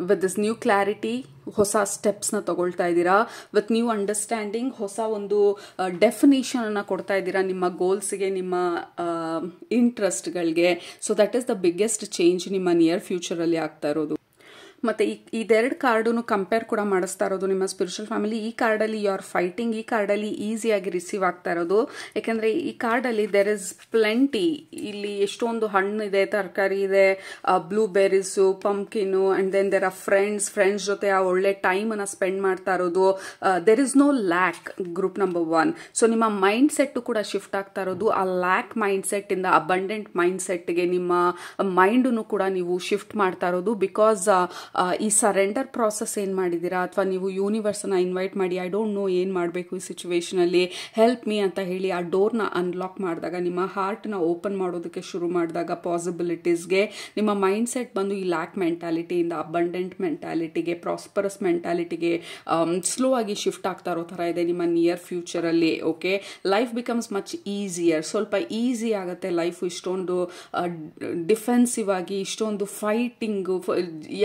A: With this new clarity ಹೊಸ ಸ್ಟೆಪ್ಸ್ನ ತಗೊಳ್ತಾ ಇದ್ದೀರಾ, ವಿತ್ ನ್ಯೂ ಅಂಡರ್ಸ್ಟ್ಯಾಂಡಿಂಗ್ ಹೊಸ ಒಂದು ಡೆಫಿನೇಷನ್ ಅನ್ನ ಕೊಡ್ತಾ ಇದ್ದೀರಾ ನಿಮ್ಮ ಗೋಲ್ಸ್ಗೆ, ನಿಮ್ಮ ಇಂಟ್ರೆಸ್ಟ್ಗಳಿಗೆ. So that is the biggest change ನಿಮ್ಮ ನಿಯರ್ ಫ್ಯೂಚರಲ್ಲಿ ಆಗ್ತಾ ಇರೋದು. ಮತ್ತು ಇದೆರಡು ಕಾರ್ಡನ್ನು ಕಂಪೇರ್ ಕೂಡ ಮಾಡಿಸ್ತಾ ಇರೋದು ನಿಮ್ಮ ಸ್ಪಿರಿಚುವಲ್ ಫ್ಯಾಮಿಲಿ. ಈ ಕಾರ್ಡಲ್ಲಿ ಯು ಆರ್ ಫೈಟಿಂಗ್, ಈ ಕಾರ್ಡಲ್ಲಿ ಈಸಿಯಾಗಿ ರಿಸೀವ್ ಆಗ್ತಾ ಇರೋದು. ಯಾಕೆಂದರೆ ಈ ಕಾರ್ಡಲ್ಲಿ ದೇರ್ ಇಸ್ ಪ್ಲೆಂಟಿ, ಇಲ್ಲಿ ಎಷ್ಟೊಂದು ಹಣ್ಣು ಇದೆ, ತರಕಾರಿ ಇದೆ, blueberries, pumpkin, and then there are friends ಜೊತೆ ಆ ಒಳ್ಳೆ ಟೈಮನ್ನು ಸ್ಪೆಂಡ್ ಮಾಡ್ತಾ ಇರೋದು. There is no lack. Group number 1. So ನಿಮ್ಮ ಮೈಂಡ್ ಸೆಟ್ಟು ಕೂಡ ಶಿಫ್ಟ್ ಆಗ್ತಾ ಇರೋದು. ಆ ಲ್ಯಾಕ್ ಮೈಂಡ್ ಸೆಟ್ಟಿಂದ ಅಬಂಡೆಂಟ್ ಮೈಂಡ್ ಸೆಟ್ಗೆ ನಿಮ್ಮ ಮೈಂಡನ್ನು ಕೂಡ ನೀವು ಶಿಫ್ಟ್ ಮಾಡ್ತಾ ಇರೋದು. ಬಿಕಾಸ್ ಈ ಸರೆಂಡರ್ ಪ್ರಾಸೆಸ್ ಏನು ಮಾಡಿದ್ದೀರಾ, ಅಥವಾ ನೀವು ಯೂನಿವರ್ಸನ್ನ ಇನ್ವೈಟ್ ಮಾಡಿ ಐ ಡೋಂಟ್ ನೋ ಏನು ಮಾಡಬೇಕು ಈ ಸಿಚುವೇಶನಲ್ಲಿ, ಹೆಲ್ಪ್ ಮೀ ಅಂತ ಹೇಳಿ ಆ ಡೋರ್ನ ಅನ್ಲಾಕ್ ಮಾಡಿದಾಗ, ನಿಮ್ಮ ಹಾರ್ಟ್ನ ಓಪನ್ ಮಾಡೋದಕ್ಕೆ ಶುರು ಮಾಡಿದಾಗ ಪಾಸಿಬಿಲಿಟೀಸ್ಗೆ, ನಿಮ್ಮ ಮೈಂಡ್ ಸೆಟ್ ಬಂದು ಈ ಲ್ಯಾಕ್ ಮೆಂಟಾಲಿಟಿಯಿಂದ ಅಬಂಡೆಂಟ್ ಮೆಂಟಾಲಿಟಿಗೆ, ಪ್ರಾಸ್ಪರಸ್ ಮೆಂಟಾಲಿಟಿಗೆ ಸ್ಲೋ ಆಗಿ ಶಿಫ್ಟ್ ಆಗ್ತಾ ಇರೋ ಥರ ಇದೆ ನಿಮ್ಮ ನಿಯರ್ ಫ್ಯೂಚರಲ್ಲಿ. Okay, life becomes much easier, ಸ್ವಲ್ಪ ಈಸಿ ಆಗುತ್ತೆ ಲೈಫು. ಇಷ್ಟೊಂದು ಡಿಫೆನ್ಸಿವ್ ಆಗಿ, ಇಷ್ಟೊಂದು ಫೈಟಿಂಗು,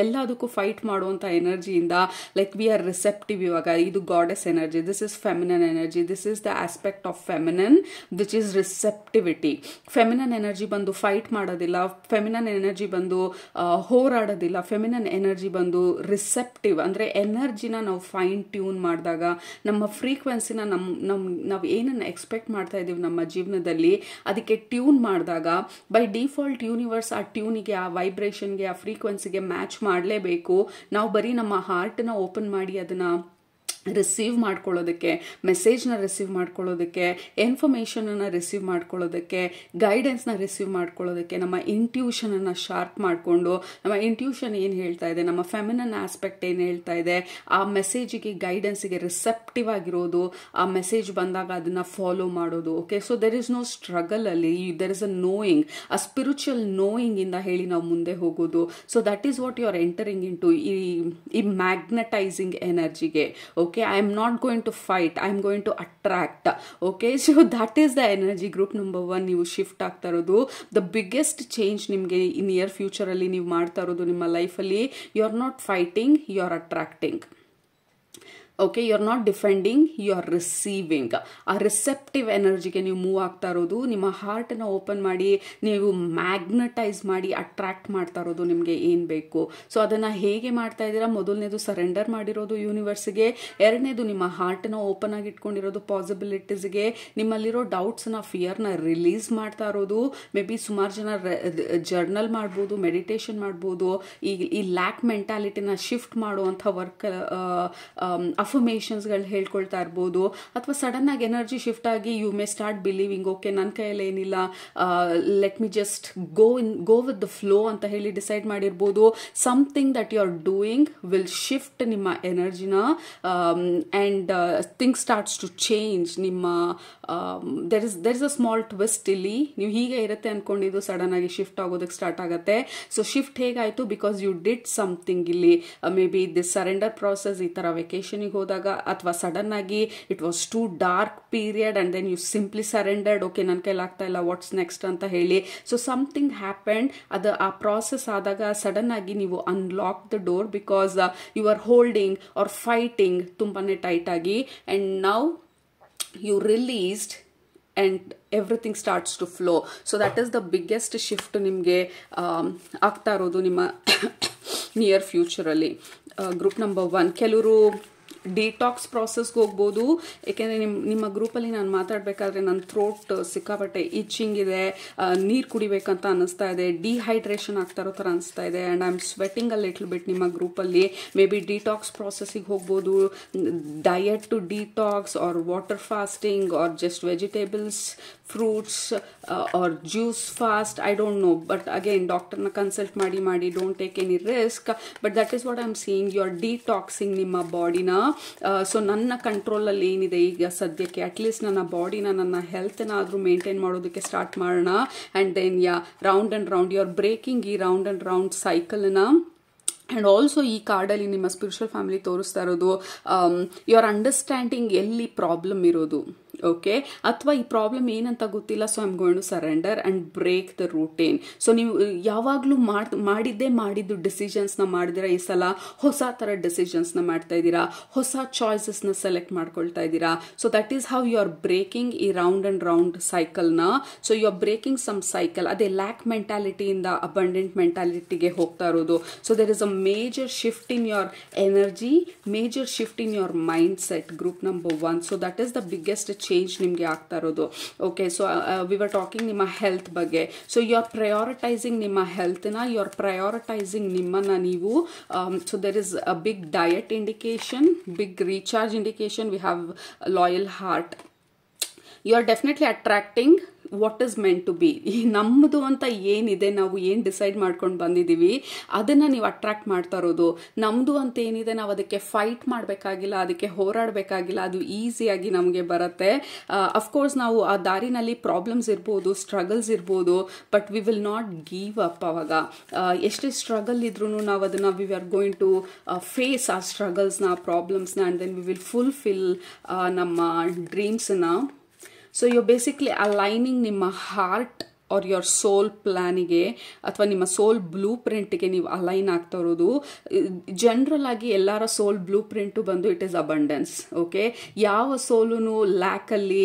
A: ಎಲ್ಲದಕ್ಕೂ ಫೈಟ್ ಮಾಡುವಂಥ ಎನರ್ಜಿಯಿಂದ ಲೈಕ್ ವಿ ಆರ್ ರಿಸೆಪ್ಟಿವ್. ಇವಾಗ ಇದು goddess energy, this is feminine energy, this is the aspect of feminine which is receptivity. Feminine energy ಬಂದು ಫೈಟ್ ಮಾಡೋದಿಲ್ಲ, ಫೆಮಿನನ್ ಎನರ್ಜಿ ಬಂದು ಹೋರಾಡೋದಿಲ್ಲ, ಫೆಮಿನನ್ ಎನರ್ಜಿ ಬಂದು ರಿಸೆಪ್ಟಿವ್. ಅಂದರೆ ಎನರ್ಜಿನ ನಾವು ಫೈನ್ ಟ್ಯೂನ್ ಮಾಡಿದಾಗ, ನಮ್ಮ ಫ್ರೀಕ್ವೆನ್ಸಿನ ನಾವು ಏನನ್ನು ಎಕ್ಸ್ಪೆಕ್ಟ್ ಮಾಡ್ತಾ ಇದ್ದೀವಿ ನಮ್ಮ ಜೀವನದಲ್ಲಿ ಅದಕ್ಕೆ ಟ್ಯೂನ್ ಮಾಡಿದಾಗ ಬೈ ಡಿಫಾಲ್ಟ್ ಯೂನಿವರ್ಸ್ ಆ ಟ್ಯೂನಿಗೆ, ಆ ವೈಬ್ರೇಷನ್ಗೆ, ಆ ಫ್ರೀಕ್ವೆನ್ಸಿಗೆ ಮ್ಯಾಚ್ ಮಾಡಲೇಬೇಕು. ನಾವು ಬರೀ ನಮ್ಮ ಹಾರ್ಟ್ನ ಓಪನ್ ಮಾಡಿ ಅದನ್ನು ರಿಸೀವ್ ಮಾಡ್ಕೊಳ್ಳೋದಕ್ಕೆ, ಮೆಸೇಜ್ನ ರಿಸೀವ್ ಮಾಡ್ಕೊಳ್ಳೋದಕ್ಕೆ, ಇನ್ಫಾರ್ಮೇಷನನ್ನು ರಿಸೀವ್ ಮಾಡ್ಕೊಳ್ಳೋದಕ್ಕೆ, ಗೈಡೆನ್ಸ್ನ ರಿಸೀವ್ ಮಾಡ್ಕೊಳ್ಳೋದಕ್ಕೆ, ನಮ್ಮ ಇಂಟ್ಯೂಷನನ್ನು ಶಾರ್ಪ್ ಮಾಡಿಕೊಂಡು ನಮ್ಮ ಇಂಟ್ಯೂಷನ್ ಏನು ಹೇಳ್ತಾ ಇದೆ, ನಮ್ಮ ಫೆಮಿನನ್ ಆಸ್ಪೆಕ್ಟ್ ಏನು ಹೇಳ್ತಾ ಇದೆ, ಆ ಮೆಸೇಜಿಗೆ, ಗೈಡೆನ್ಸಿಗೆ ರಿಸೆಪ್ಟಿವ್ ಆಗಿರೋದು, ಆ ಮೆಸೇಜ್ ಬಂದಾಗ ಅದನ್ನು ಫಾಲೋ ಮಾಡೋದು. Okay, so there is no struggle ಅಲ್ಲಿ, ದೆರ್ ಇಸ್ ಅ ನೋಯಿಂಗ್, ಆ ಸ್ಪಿರಿಚುವಲ್ ನೋಯಿಂಗ್ ಇಂದ ಹೇಳಿ ನಾವು ಮುಂದೆ ಹೋಗೋದು. So that is what you are entering into ಈ ಮ್ಯಾಗ್ನೆಟೈಸಿಂಗ್ ಎನರ್ಜಿಗೆ. Okay, I am not going to fight, I am going to attract. Okay, so that is the energy. Group number 1 ನೀವು shift ಆಗ್ತಾ ಇರೋದು. The biggest change ನಿಮಗೆ near ಫ್ಯೂಚರಲ್ಲಿ ನೀವು ಮಾಡ್ತಾ ಇರೋದು ನಿಮ್ಮ ಲೈಫಲ್ಲಿ. You are not fighting, you are attracting. Okay, you are not defending, you are receiving. ಆ ರಿಸೆಪ್ಟಿವ್ ಎನರ್ಜಿಗೆ ನೀವು ಮೂವ್ ಆಗ್ತಾ ಇರೋದು. ನಿಮ್ಮ ಹಾರ್ಟನ್ನು ಓಪನ್ ಮಾಡಿ ನೀವು ಮ್ಯಾಗ್ನೆಟೈಸ್ ಮಾಡಿ ಅಟ್ರಾಕ್ಟ್ ಮಾಡ್ತಾ ಇರೋದು ನಿಮಗೆ ಏನು ಬೇಕು. ಸೊ ಅದನ್ನು ಹೇಗೆ ಮಾಡ್ತಾ ಇದ್ದೀರಾ? ಮೊದಲನೇದು ಸರೆಂಡರ್ ಮಾಡಿರೋದು ಯೂನಿವರ್ಸ್ಗೆ, ಎರಡನೇದು ನಿಮ್ಮ ಹಾರ್ಟನ್ನು ಓಪನ್ ಆಗಿ ಇಟ್ಕೊಂಡಿರೋದು ಪಾಸಿಬಿಲಿಟೀಸ್ಗೆ, ನಿಮ್ಮಲ್ಲಿರೋ ಡೌಟ್ಸ್ನ, ಫಿಯರ್ನ ರಿಲೀಸ್ ಮಾಡ್ತಾ ಇರೋದು. ಮೇ ಬಿ ಸುಮಾರು ಜನ ಜರ್ನಲ್ ಮಾಡ್ಬೋದು, ಮೆಡಿಟೇಷನ್ ಮಾಡ್ಬೋದು, ಈ ಲ್ಯಾಕ್ ಮೆಂಟಾಲಿಟಿನ ಶಿಫ್ಟ್ ಮಾಡುವಂಥ ವರ್ಕ್ ಅಫರ್ಮೇಷನ್ಸ್ಗಳು ಹೇಳ್ಕೊಳ್ತಾ ಇರ್ಬೋದು, ಅಥವಾ ಸಡನ್ ಆಗಿ ಎನರ್ಜಿ ಶಿಫ್ಟ್ ಆಗಿ you may start believing okay ನನ್ನ ಕೈಯಲ್ಲಿ ಏನಿಲ್ಲ, let me just go with the flow ಅಂತ ಹೇಳಿ ಡಿಸೈಡ್ ಮಾಡಿರ್ಬೋದು. Something that you are doing will shift ನಿಮ್ಮ ಎನರ್ಜಿನ and things starts to change. ನಿಮ್ಮ there is a small twist ಇಲ್ಲಿ. ನೀವು ಹೀಗೆ ಇರುತ್ತೆ ಅನ್ಕೊಂಡಿದ್ದು ಸಡನ್ ಆಗಿ ಶಿಫ್ಟ್ ಆಗೋದಕ್ಕೆ ಸ್ಟಾರ್ಟ್ ಆಗುತ್ತೆ. ಸೊ ಶಿಫ್ಟ್ ಹೇಗಾಯಿತು? ಬಿಕಾಸ್ ಯು ಡಿಡ್ ಸಮಥಿಂಗ್ ಇಲ್ಲಿ. Maybe this surrender process ಈ ಥರ ವೆಕೇಶನಿಗೆ ಹೋದಾಗ, ಅಥವಾ ಸಡನ್ ಆಗಿ it was too dark period and then you simply surrendered, okay ನನ್ನ ಕೈಲಾಗ್ತಾ ಇಲ್ಲ, ವಾಟ್ಸ್ ನೆಕ್ಸ್ಟ್ ಅಂತ ಹೇಳಿ. So something happened. ಅದು ಆ ಪ್ರಾಸೆಸ್ ಆದಾಗ ಸಡನ್ ಆಗಿ ನೀವು unlock the door because you are holding or fighting ತುಂಬಾನೇ ಟೈಟ್ ಆಗಿ, and now you released and everything starts to flow. So that is the biggest shift nimge ಆಗ್ತಾ ಇರೋದು ನಿಮ್ಮ ನಿಯರ್ ಫ್ಯೂಚರಲ್ಲಿ. ಗ್ರೂಪ್ ನಂಬರ್ 1 ಕೆಲವರು ಡಿಟಾಕ್ಸ್ ಪ್ರಾಸೆಸ್ಗೆ ಹೋಗ್ಬೋದು. ಏಕೆಂದರೆ ನಿಮ್ಮ ಗ್ರೂಪಲ್ಲಿ ನಾನು ಮಾತಾಡಬೇಕಾದ್ರೆ ನನ್ನ ಥ್ರೋಟ್ ಸಿಕ್ಕಾಪಟ್ಟೆ ಇಚ್ಚಿಂಗ್ ಇದೆ, ನೀರು ಕುಡಿಬೇಕಂತ ಅನ್ನಿಸ್ತಾ ಇದೆ, ಡಿಹೈಡ್ರೇಷನ್ ಆಗ್ತಾ ಇರೋ ಥರ ಅನಿಸ್ತಾ ಇದೆ, and I am sweating a little bit. ನಿಮ್ಮ ಗ್ರೂಪಲ್ಲಿ ಮೇ ಬಿ ಡಿಟಾಕ್ಸ್ ಪ್ರಾಸೆಸ್ಸಿಗೆ ಹೋಗ್ಬೋದು, diet to detox or water fasting or just vegetables, fruits or juice fast, I don't know. But again ಡಾಕ್ಟರ್ನ ಕನ್ಸಲ್ಟ್ ಮಾಡಿ don't take any risk. But that is what I am seeing, you are detoxing ನಿಮ್ಮ ಬಾಡಿನ. So ನನ್ನ ಕಂಟ್ರೋಲಲ್ಲಿ ಏನಿದೆ ಈಗ ಸದ್ಯಕ್ಕೆ, at least ನನ್ನ ಬಾಡಿನ, ನನ್ನ ಹೆಲ್ತ್ನಾದರೂ ಮೇಂಟೈನ್ ಮಾಡೋದಕ್ಕೆ ಸ್ಟಾರ್ಟ್ ಮಾಡೋಣ. And then round and round you are breaking ಈ ರೌಂಡ್ ಆ್ಯಂಡ್ ರೌಂಡ್ ಸೈಕಲ್ನ. ಆ್ಯಂಡ್ ಆಲ್ಸೋ ಈ ಕಾರ್ಡಲ್ಲಿ ನಿಮ್ಮ ಸ್ಪಿರಿಚುವಲ್ ಫ್ಯಾಮಿಲಿ ತೋರಿಸ್ತಾ ಇರೋದು ಯು ಆರ್ ಅಂಡರ್ಸ್ಟ್ಯಾಂಡಿಂಗ್ ಎಲ್ಲಿ ಪ್ರಾಬ್ಲಮ್ ಇರೋದು, ಓಕೆ, ಅಥವಾ ಈ ಪ್ರಾಬ್ಲಮ್ ಏನಂತ ಗೊತ್ತಿಲ್ಲ, so I am going to surrender and break the routine. So ನೀವು ಯಾವಾಗಲೂ ಮಾಡಿದ್ದು ಡಿಸಿಷನ್ಸ್ನ ಮಾಡಿದಿರಾ, ಈ ಸಲ ಹೊಸ ಥರ ಡಿಸಿಷನ್ಸ್ನ ಮಾಡ್ತಾ ಇದ್ದೀರಾ, ಹೊಸ ಚಾಯ್ಸಸ್ನ ಸೆಲೆಕ್ಟ್ ಮಾಡ್ಕೊಳ್ತಾ ಇದ್ದೀರಾ. So that is how you are breaking ಈ ರೌಂಡ್ ಆ್ಯಂಡ್ ರೌಂಡ್ ಸೈಕಲ್ನ. So you are breaking some cycle. ಅದೇ ಲ್ಯಾಕ್ ಮೆಂಟಾಲಿಟಿಯಿಂದ ಅಬಂಡೆಂಟ್ ಮೆಂಟಾಲಿಟಿಗೆ ಹೋಗ್ತಾ ಇರೋದು. So there is a major shift in your energy, major shift in your mindset, group number 1. So that is the biggest change ನಿಮಗೆ ಆಗ್ತಾ ಇರೋದು. Okay, so we were talking ನಿಮ್ಮ health ಬಗ್ಗೆ. So you are prioritising ನಿಮ್ಮ ಹೆಲ್ತ್ನ, you are prioritising ನಿಮ್ಮನ್ನ ನೀವು. So there is a big diet indication, big recharge indication. We have loyal heart. You are definitely attracting what is meant to be. ಈ ನಮ್ಮದು ಅಂತ ಏನಿದೆ, ನಾವು ಏನು ಡಿಸೈಡ್ ಮಾಡ್ಕೊಂಡು ಬಂದಿದ್ದೀವಿ ಅದನ್ನು ನೀವು ಅಟ್ರಾಕ್ಟ್ ಮಾಡ್ತಾ ಇರೋದು. ನಮ್ಮದು ಅಂತ ಏನಿದೆ ನಾವು ಅದಕ್ಕೆ ಫೈಟ್ ಮಾಡಬೇಕಾಗಿಲ್ಲ, ಅದಕ್ಕೆ ಹೋರಾಡಬೇಕಾಗಿಲ್ಲ, ಅದು ಈಸಿಯಾಗಿ ನಮಗೆ ಬರುತ್ತೆ. ಅಫ್ಕೋರ್ಸ್ ನಾವು ಆ ದಾರಿನಲ್ಲಿ ಪ್ರಾಬ್ಲಮ್ಸ್ ಇರ್ಬೋದು, ಸ್ಟ್ರಗಲ್ಸ್ ಇರ್ಬೋದು, but we will not give up. ಅವಾಗ ಎಷ್ಟೇ ಸ್ಟ್ರಗಲ್ ಇದ್ರೂ ನಾವು ಅದನ್ನು we are going to face ಆ ಸ್ಟ್ರಗಲ್ಸ್ನ, ಆ ಪ್ರಾಬ್ಲಮ್ಸ್ನ, and then we will fulfil ನಮ್ಮ ಡ್ರೀಮ್ಸನ್ನ. ಸೊ ಯು ಬೇಸಿಕ್ಲಿ ಅಲೈನಿಂಗ್ ನಿಮ್ಮ ಹಾರ್ಟ್ ಆರ್ ಯೋರ್ ಸೋಲ್ ಪ್ಲಾನಿಗೆ ಅಥವಾ ನಿಮ್ಮ ಸೋಲ್ ಬ್ಲೂ ಪ್ರಿಂಟ್ಗೆ ನೀವು ಅಲೈನ್ ಆಗ್ತಾ ಇರೋದು. ಜನರಲ್ ಆಗಿ ಎಲ್ಲರ ಸೋಲ್ ಬ್ಲೂ ಪ್ರಿಂಟು ಬಂದು ಇಟ್ ಈಸ್ ಅಬಂಡೆನ್ಸ್. ಓಕೆ, ಯಾವ ಸೋಲು ಲ್ಯಾಕಲ್ಲಿ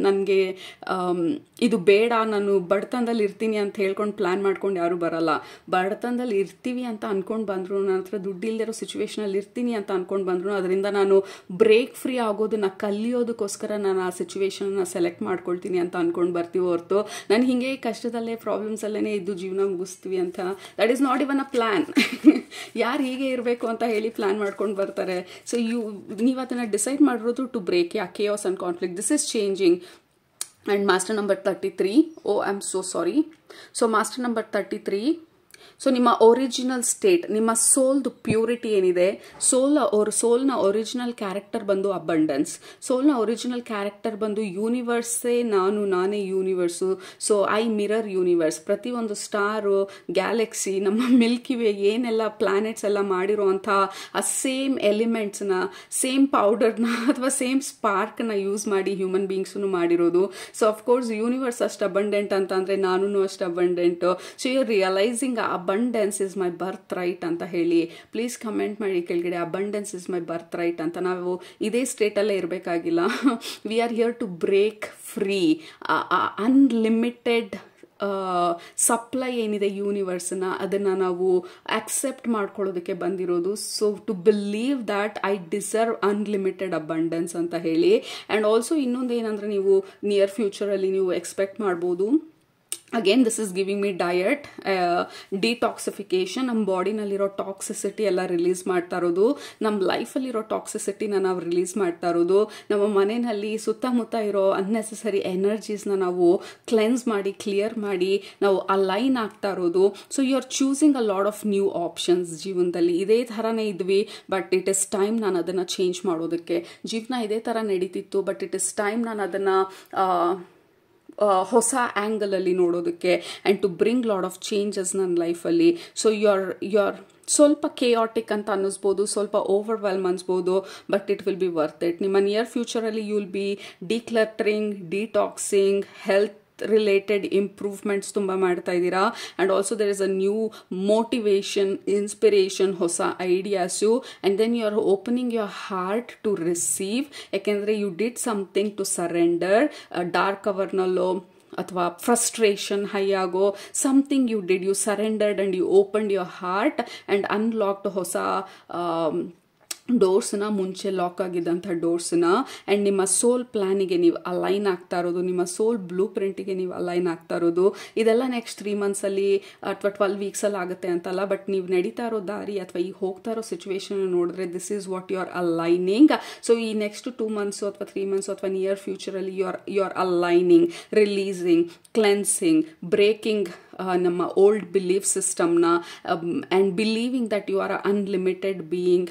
A: ನನಗೆ ಇದು ಬೇಡ, ನಾನು ಬಡತನದಲ್ಲಿ ಇರ್ತೀನಿ ಅಂತ ಹೇಳ್ಕೊಂಡು ಪ್ಲ್ಯಾನ್ ಮಾಡ್ಕೊಂಡು ಯಾರು ಬರಲ್ಲ. ಬಡತನದಲ್ಲಿ ಇರ್ತೀವಿ ಅಂತ ಅನ್ಕೊಂಡು ಬಂದ್ರು, ನನ್ನ ಹತ್ರ ದುಡ್ಡಿಲ್ದಿರೋ ಸಿಚುವೇಶನಲ್ಲಿ ಇರ್ತೀನಿ ಅಂತ ಅನ್ಕೊಂಡು ಬಂದ್ರು, ಅದರಿಂದ ನಾನು ಬ್ರೇಕ್ ಫ್ರೀ ಆಗೋದನ್ನ ಕಲಿಯೋದಕ್ಕೋಸ್ಕರ ನಾನು ಆ ಸಿಚುವೇಶನ್ನ ಸೆಲೆಕ್ಟ್ ಮಾಡ್ಕೊಳ್ತೀನಿ ಅಂತ ಅನ್ಕೊಂಡು ಬರ್ತೀವಿ ಹೊರತು ನಾನು ಹಿಂಗೆ ಕಷ್ಟದಲ್ಲೇ ಪ್ರಾಬ್ಲಮ್ಸಲ್ಲೇ ಇದ್ದು ಜೀವನ ಮುಗಿಸ್ತೀವಿ ಅಂತ that is not even a plan. ಯಾರು ಹೀಗೆ ಇರಬೇಕು ಅಂತ ಹೇಳಿ ಪ್ಲ್ಯಾನ್ ಮಾಡ್ಕೊಂಡು ಬರ್ತಾರೆ. ಸೊ ನೀವು ಅದನ್ನು ಡಿಸೈಡ್ ಮಾಡಿರೋದು to break chaos and conflict. This is changing. And master number 33, oh I'm so sorry. So master number 33, so ನಿಮ್ಮ ಒರಿಜಿನಲ್ ಸ್ಟೇಟ್, ನಿಮ್ಮ ಸೋಲ್ದು ಪ್ಯೂರಿಟಿ ಏನಿದೆ, ಸೋಲ್ನ ಒರಿಜಿನಲ್ ಕ್ಯಾರೆಕ್ಟರ್ ಬಂದು ಅಬಂಡೆನ್ಸ್. ಸೋಲ್ನ ಒರಿಜಿನಲ್ ಕ್ಯಾರೆಕ್ಟರ್ ಬಂದು ಯೂನಿವರ್ಸೇ ನಾನೇ universe. So I mirror universe. ಪ್ರತಿಯೊಂದು ಸ್ಟಾರು, ಗ್ಯಾಲಕ್ಸಿ, ನಮ್ಮ ಮಿಲ್ಕಿ ವೇ ಏನೆಲ್ಲ ಪ್ಲಾನೆಟ್ಸ್ ಎಲ್ಲ ಮಾಡಿರೋ ಅಂಥ ಆ ಸೇಮ್ ಎಲಿಮೆಂಟ್ಸ್ನ, ಸೇಮ್ ಪೌಡರ್ನ ಅಥವಾ ಸೇಮ್ ಸ್ಪಾರ್ಕ್ನ ಯೂಸ್ ಮಾಡಿ ಹ್ಯೂಮನ್ ಬೀಯಿಂಗ್ಸನ್ನು ಮಾಡಿರೋದು. ಸೊ ಅಫ್ಕೋರ್ಸ್ ಯೂನಿವರ್ಸ್ ಅಷ್ಟು ಅಬಂಡೆಂಟ್ ಅಂತಂದರೆ ನಾನು ಅಷ್ಟು abundant. So you realising abundance is my birthright ಅಂತ ಹೇಳಿ ಪ್ಲೀಸ್ ಕಮೆಂಟ್ ಮಾಡಿ ಕೆಳಗಡೆ, abundance is my birthright ಅಂತ. ನಾವು ಇದೇ ಸ್ಟೇಟಲ್ಲೇ ಇರಬೇಕಾಗಿಲ್ಲ. We are here to break free. Unlimited supply ಏನಿದೆ ಯೂನಿವರ್ಸ್ನ, ಅದನ್ನು ನಾವು ಆಕ್ಸೆಪ್ಟ್ ಮಾಡ್ಕೊಳ್ಳೋದಕ್ಕೆ ಬಂದಿರೋದು. So to believe that I deserve unlimited abundance ಅಂತ ಹೇಳಿ. ಆ್ಯಂಡ್ ಆಲ್ಸೋ ಇನ್ನೊಂದು ಏನಂದರೆ, ನೀವು ನಿಯರ್ ಫ್ಯೂಚರಲ್ಲಿ ನೀವು ಎಕ್ಸ್ಪೆಕ್ಟ್ ಮಾಡ್ಬೋದು again this is giving me diet, detoxification, ನಮ್ಮ ಬಾಡಿನಲ್ಲಿರೋ ಟಾಕ್ಸಿಸಿಟಿ ಎಲ್ಲ ರಿಲೀಸ್ ಮಾಡ್ತಾ ಇರೋದು, ನಮ್ಮ ಲೈಫಲ್ಲಿರೋ ಟಾಕ್ಸಿಸಿಟಿನ ನಾವು ರಿಲೀಸ್ ಮಾಡ್ತಾ ಇರೋದು, ನಮ್ಮ ಮನೆಯಲ್ಲಿ ಸುತ್ತಮುತ್ತ ಇರೋ ಅನ್ನೆಸೆಸರಿ ಎನರ್ಜೀಸ್ನ ನಾವು ಕ್ಲೆನ್ಸ್ ಮಾಡಿ ಕ್ಲಿಯರ್ ಮಾಡಿ ನಾವು ಅಲೈನ್ ಆಗ್ತಾ ಇರೋದು. So you are choosing a lot of new options ಜೀವನದಲ್ಲಿ. ಇದೇ ಥರನೇ ಇದ್ವಿ, ಬಟ್ ಇಟ್ ಇಸ್ ಟೈಮ್ ನಾನು ಅದನ್ನು ಚೇಂಜ್ ಮಾಡೋದಕ್ಕೆ. ಜೀವನ ಇದೇ ಥರ ನಡೀತಿತ್ತು, ಬಟ್ ಇಟ್ ಇಸ್ ಟೈಮ್ ನಾನು ಅದನ್ನು ಹೊಸ ಆ್ಯಂಗಲಲ್ಲಿ ನೋಡೋದಕ್ಕೆ and to bring lot of changes ನನ್ನ ಲೈಫಲ್ಲಿ. ಸೊ ಯು ಆರ್ ಸ್ವಲ್ಪ ಕೇಯಾಟಿಕ್ ಅಂತ ಅನ್ನಿಸ್ಬೋದು, ಸ್ವಲ್ಪ ಓವರ್ವೆಲ್ಮ್ ಅನ್ಸ್ಬೋದು, but it will be worth it. ನಿಮ್ಮ ನಿಯರ್ ಫ್ಯೂಚರಲ್ಲಿ you will be decluttering, detoxing, health related improvements ತುಂಬ ಮಾಡ್ತಾ ಇದ್ದೀರಾ. And also there is a new motivation, inspiration, ಹೊಸ ideas. And then you are opening your heart to receive. ಯಾಕೆಂದರೆ you did something to surrender. Dark ಅವರ್ನಲ್ಲೋ ಅಥವಾ frustration high ಆಗೋ something you did, you surrendered and you opened your heart and unlocked ಹೊಸ ಡೋರ್ಸ್ನ, ಮುಂಚೆ lock ಆಗಿದ್ದಂಥ ಡೋರ್ಸ್ನ. And ನಿಮ್ಮ ಸೋಲ್ ಪ್ಲ್ಯಾನಿಗೆ ನೀವು align ಆಗ್ತಾ ಇರೋದು, ನಿಮ್ಮ ಸೋಲ್ ಬ್ಲೂ ಪ್ರಿಂಟಿಗೆ ನೀವು ಅಲೈನ್ ಆಗ್ತಾ ಇರೋದು. ಇದೆಲ್ಲ ನೆಕ್ಸ್ಟ್ 3 ಮಂತ್ಸಲ್ಲಿ ಅಥವಾ 12 ವೀಕ್ಸಲ್ಲಿ ಆಗುತ್ತೆ ಅಂತಲ್ಲ, ಬಟ್ ನೀವು ನಡೀತಾ ಇರೋ ದಾರಿ ಅಥವಾ ಈಗ ಹೋಗ್ತಾ ಇರೋ ಸಿಚುವೇಶನ್ ನೋಡಿದ್ರೆ this is what you are aligning. So ಈ ನೆಕ್ಸ್ಟ್ 2 ಮಂತ್ಸು ಅಥವಾ 3 ಮಂತ್ಸು ಅಥವಾ ನಿಯರ್ ಫ್ಯೂಚರಲ್ಲಿ you are aligning, releasing, cleansing, breaking ನಮ್ಮ ಓಲ್ಡ್ ಬಿಲೀಫ್ ಸಿಸ್ಟಮ್ನ and believing that you are a unlimited being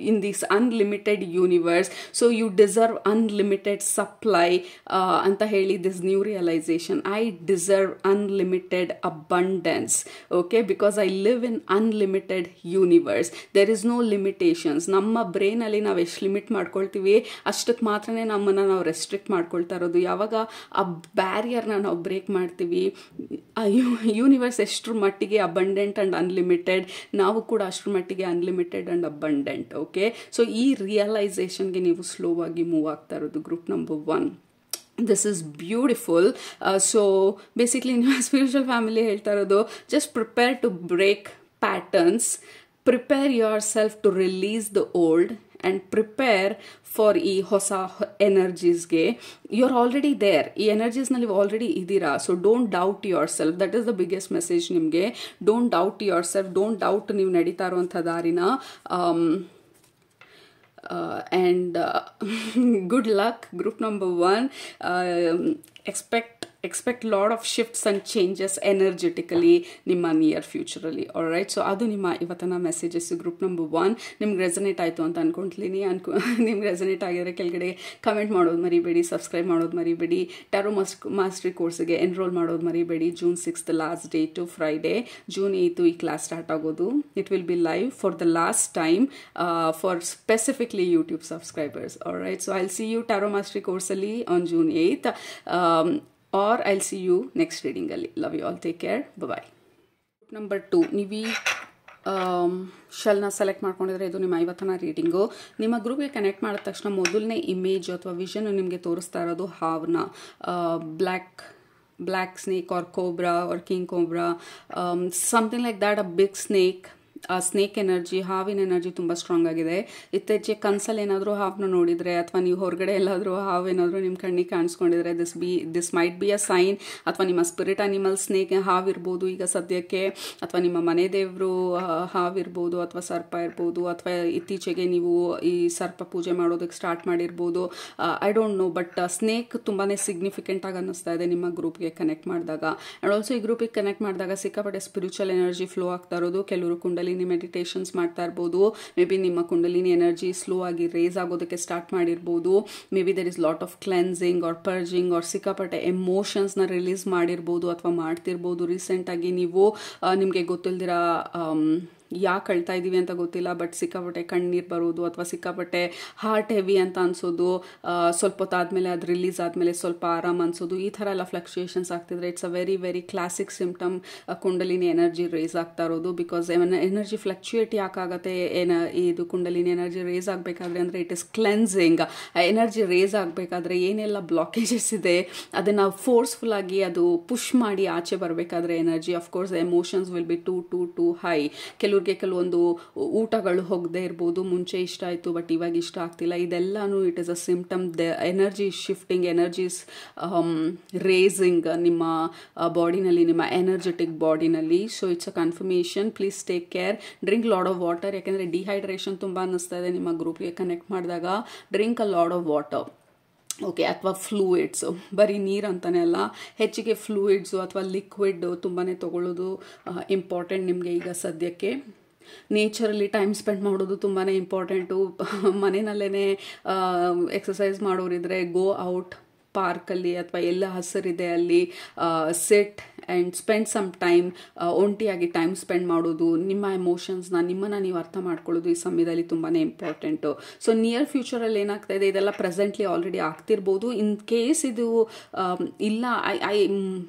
A: in this unlimited universe, so you deserve unlimited supply anta heli. This new realization, I deserve unlimited abundance, okay, because I live in unlimited universe. There is no limitations. ನಮ್ಮ brain ಅಲ್ಲಿ ನಾವು ಎಷ್ಟು limit ಮಾಡ್ಕೊಳ್ತೀವಿ ಅಷ್ಟಕ್ಕೆ ಮಾತ್ರನೇ ನಮ್ಮನ್ನು ನಾವು restrict ಮಾಡ್ಕೊಳ್ತಾ ಇರೋದು. ಯಾವಾಗ ಆ ಬ್ಯಾರಿಯರ್ನ ನಾವು ಬ್ರೇಕ್ ಮಾಡ್ತೀವಿ, ಯೂನಿವರ್ಸ್ ಎಷ್ಟರ ಮಟ್ಟಿಗೆ ಅಬಂಡೆಂಟ್ ಆ್ಯಂಡ್ ಅನ್ಲಿಮಿಟೆಡ್, ನಾವು ಕೂಡ ಅಷ್ಟರ ಮಟ್ಟಿಗೆ unlimited and abundant. Okay, so ಈ ರಿಯಲೈಸೇಷನ್ಗೆ ನೀವು ಸ್ಲೋ ಆಗಿ ಮೂವ್ ಆಗ್ತಾ ಇರೋದು. Group number 1, this is beautiful. So basically ನಿಮ್ಮ ಸ್ಪಿರಿಚುವಲ್ ಫ್ಯಾಮಿಲಿ ಹೇಳ್ತಾ ಇರೋದು, just prepare to break patterns, prepare yourself to release the old and prepare for ಈ ಹೊಸ ಎನರ್ಜೀಸ್ಗೆ. ಯು ಆರ್ ಆಲ್ರೆಡಿ ದೇರ್, ಈ ಎನರ್ಜೀಸ್ನಲ್ಲಿ ಆಲ್ರೆಡಿ ಇದ್ದೀರಾ. So don't doubt yourself, that is the biggest message ನಿಮಗೆ. Don't doubt your self, don't doubt ನೀವು ನಡೀತಾ ಇರುವಂಥ ದಾರಿನ. And good luck, group number 1. Expect lot of shifts and changes energetically ನಿಮ್ಮ near ಫ್ಯೂಚರಲ್ಲಿ. All right, so ಅದು ನಿಮ್ಮ ಇವತ್ತಿನ messages. Group number 1 ನಿಮ್ಗೆ resonate ಆಯಿತು ಅಂತ ಅನ್ಕೊಂತೀನಿ. ನಿಮ್ಗೆ ರೆಸನೇಟ್ ಆಗಿದ್ರೆ ಕೆಳಗಡೆ ಕಮೆಂಟ್ ಮಾಡೋದು ಮರಿಬೇಡಿ, ಸಬ್ಸ್ಕ್ರೈಬ್ ಮಾಡೋದು ಮರಿಬೇಡಿ. ಟ್ಯಾರೋ ಮಾಸ್ಟರಿ ಕೋರ್ಸ್ಗೆ ಎನ್ರೋಲ್ ಮಾಡೋದು ಮರಿಬೇಡಿ. June 6th last date, Friday. June 8th ಈ ಕ್ಲಾಸ್ ಸ್ಟಾರ್ಟ್ ಆಗೋದು. It will be live for the last time for specifically YouTube subscribers. Alright, so I'll see you tarot mastery ಕೋರ್ಸಲ್ಲಿ on June 8th. Or I'll see you next reading ಅಲ್ಲಿ. Love you all. Take care. Bye-bye. Number 2, ನೀವು ಶೆಲ್ನ select ಮಾಡ್ಕೊಂಡಿದ್ರೆ ಇದು ನಿಮ್ಮ ಇವತ್ತಿನ reading. ನಿಮ್ಮ ಗ್ರೂಪ್ಗೆ connect ಮಾಡಿದ ತಕ್ಷಣ ಮೊದಲನೇ ಇಮೇಜ್ ಅಥವಾ ವಿಷನ್ ನಿಮಗೆ ತೋರಿಸ್ತಾ ಇರೋದು ಹಾವ್ನ, black snake or cobra or king cobra, something like that. A big snake, ಆ ಸ್ನೇಕ್ ಎನರ್ಜಿ, ಹಾವಿನ ಎನರ್ಜಿ ತುಂಬ ಸ್ಟ್ರಾಂಗ್ ಆಗಿದೆ. ಇತ್ತೀಚೆಗೆ ಕನ್ಸಲ್ಲಿ ಏನಾದರೂ ಹಾವನ್ನ ನೋಡಿದರೆ ಅಥವಾ ನೀವು ಹೊರಗಡೆ ಎಲ್ಲಾದರೂ ಹಾವೇನಾದರೂ ನಿಮ್ಮ ಕಣ್ಣಿಗೆ ಕಾಣಿಸ್ಕೊಂಡಿದ್ರೆ this might be a sign. ಅಥವಾ ನಿಮ್ಮ ಸ್ಪಿರಿಟ್ ಅನಿಮಲ್ ಸ್ನೇಕ್ ಹಾವಿರ್ಬೋದು ಈಗ ಸದ್ಯಕ್ಕೆ, ಅಥವಾ ನಿಮ್ಮ ಮನೆ ದೇವರು ಹಾವಿರ್ಬೋದು, ಅಥವಾ ಸರ್ಪ ಇರ್ಬೋದು, ಅಥವಾ ಇತ್ತೀಚೆಗೆ ನೀವು ಈ ಸರ್ಪ ಪೂಜೆ ಮಾಡೋದಕ್ಕೆ ಸ್ಟಾರ್ಟ್ ಮಾಡಿರ್ಬೋದು. I don't know, but snake ತುಂಬಾ ಸಿಗ್ನಿಫಿಕೆಂಟ್ ಆಗಿ ಅನ್ನಿಸ್ತಾ ಇದೆ ನಿಮ್ಮ ಗ್ರೂಪ್ಗೆ ಕನೆಕ್ಟ್ ಮಾಡಿದಾಗ. ಆ್ಯಂಡ್ ಆಲ್ಸೋ ಈ ಗ್ರೂಪಿಗೆ ಕನೆಕ್ಟ್ ಮಾಡಿದಾಗ ಸಿಕ್ಕಾಪಟ್ಟೆ ಸ್ಪಿರಿಚುವಲ್ ಎನರ್ಜಿ ಫ್ಲೋ ಆಗ್ತಾ ಇರೋದು. ಕೆಲವರು ಕುಂಡಲಿನಿ ಮೆಡಿಟೇಷನ್ಸ್ ಮಾಡ್ತಾ ಇರ್ಬೋದು. ಮೇ ಬಿ ನಿಮ್ಮ ಕುಂಡಲಿನಿ ಎನರ್ಜಿ ಸ್ಲೋ ಆಗಿ ರೇಸ್ ಆಗೋದಕ್ಕೆ ಸ್ಟಾರ್ಟ್ ಮಾಡಿರ್ಬೋದು. Maybe there is lot of cleansing or purging or ಸಿಕ್ಕಾಪಟ್ಟೆ ಎಮೋಷನ್ಸ್ನ ರಿಲೀಸ್ ಮಾಡಿರ್ಬೋದು ಅಥವಾ ಮಾಡ್ತಿರ್ಬೋದು. ರೀಸೆಂಟಾಗಿ ನೀವು ನಿಮಗೆ ಗೊತ್ತಿಲ್ದಿರ ಯಾಕೆ ಅಳ್ತಾ ಇದ್ದೀವಿ ಅಂತ ಗೊತ್ತಿಲ್ಲ, ಬಟ್ ಸಿಕ್ಕಾಪಟ್ಟೆ ಕಣ್ಣೀರು ಬರೋದು ಅಥವಾ ಸಿಕ್ಕಾಪಟ್ಟೆ ಹಾರ್ಟ್ ಹೆವಿ ಅಂತ ಅನ್ಸೋದು, ಸ್ವಲ್ಪ ಹೊತ್ತಾದಮೇಲೆ ಅದು ರಿಲೀಸ್ ಆದಮೇಲೆ ಸ್ವಲ್ಪ ಆರಾಮ್ ಅನ್ಸೋದು, ಈ ಥರ ಎಲ್ಲ ಫ್ಲಕ್ಚುಯೇಷನ್ಸ್ ಆಗ್ತಿದ್ರೆ it's a very very classic symptom kundalini energy raise ಆಗ್ತಾ ಇರೋದು. ಬಿಕಾಸ್ ಎನರ್ಜಿ ಫ್ಲಕ್ಚುಯೇಟ್ ಯಾಕಾಗತ್ತೆ, ಇದು ಕುಂಡಲಿನಿ ಎನರ್ಜಿ ರೇಸ್ ಆಗಬೇಕಾದ್ರೆ ಅಂದರೆ it is cleansing. Energy raise ಆಗಬೇಕಾದ್ರೆ ಏನೆಲ್ಲ ಬ್ಲಾಕೇಜಸ್ ಇದೆ ಅದನ್ನು ಫೋರ್ಸ್ಫುಲ್ ಆಗಿ ಅದು ಪುಷ್ ಮಾಡಿ ಆಚೆ ಬರಬೇಕಾದ್ರೆ energy, of course emotions will be two high. ಕೆಲವು ಕೆಲವ್ರಿಗೆ ಕೆಲವೊಂದು ಊಟಗಳು ಹೋಗದೆ ಇರ್ಬೋದು, ಮುಂಚೆ ಇಷ್ಟ ಆಯಿತು ಬಟ್ ಇವಾಗ ಇಷ್ಟ ಆಗ್ತಿಲ್ಲ. ಇದೆಲ್ಲನೂ it is a symptom. The energy shifting, energies racing ನಿಮ್ಮ ಬಾಡಿನಲ್ಲಿ, ನಿಮ್ಮ ಎನರ್ಜೆಟಿಕ್ ಬಾಡಿನಲ್ಲಿ. So it's a confirmation. Please take care. Drink lot of water. ಯಾಕೆಂದರೆ ಡಿಹೈಡ್ರೇಷನ್ ತುಂಬ ಅನ್ನಿಸ್ತಾ ಇದೆ ನಿಮ್ಮ ಗ್ರೂಪ್ಗೆ ಕನೆಕ್ಟ್ ಮಾಡಿದಾಗ. Drink a lot of water. Okay, ಅಥವಾ ಫ್ಲೂಯಿಡ್ಸು, ಬರೀ ನೀರು ಅಂತಲೇ ಅಲ್ಲ, ಹೆಚ್ಚಿಗೆ ಫ್ಲೂಯಿಡ್ಸು ಅಥವಾ ಲಿಕ್ವಿಡ್ ತುಂಬಾ ತಗೊಳ್ಳೋದು ಇಂಪಾರ್ಟೆಂಟ್ ನಿಮಗೆ ಈಗ ಸದ್ಯಕ್ಕೆ. ನೇಚರಲ್ಲಿ ಟೈಮ್ ಸ್ಪೆಂಡ್ ಮಾಡೋದು ತುಂಬಾ ಇಂಪಾರ್ಟೆಂಟು. ಮನೆಯಲ್ಲೇ ಎಕ್ಸಸೈಸ್ ಮಾಡೋರಿದ್ರೆ ಗೋ ಔಟ್, ಪಾರ್ಕಲ್ಲಿ ಅಥವಾ ಎಲ್ಲ ಹಸಿರಿದೆ ಅಲ್ಲಿ sit and spend some time. ಒಂಟಿಯಾಗಿ ಟೈಮ್ ಸ್ಪೆಂಡ್ ಮಾಡೋದು, ನಿಮ್ಮ ಎಮೋಷನ್ಸ್ನ, ನಿಮ್ಮನ್ನು ನೀವು ಅರ್ಥ ಮಾಡ್ಕೊಳ್ಳೋದು ಈ ಸಮಯದಲ್ಲಿ ತುಂಬಾ ಇಂಪಾರ್ಟೆಂಟು. ಸೊ ನಿಯರ್ ಫ್ಯೂಚರಲ್ಲಿ ಏನಾಗ್ತಾ ಇದೆ, ಇದೆಲ್ಲ ಪ್ರೆಸೆಂಟ್ಲಿ ಆಲ್ರೆಡಿ ಆಗ್ತಿರ್ಬೋದು. ಇನ್ ಕೇಸ್ ಇದು ಇಲ್ಲ, ಐ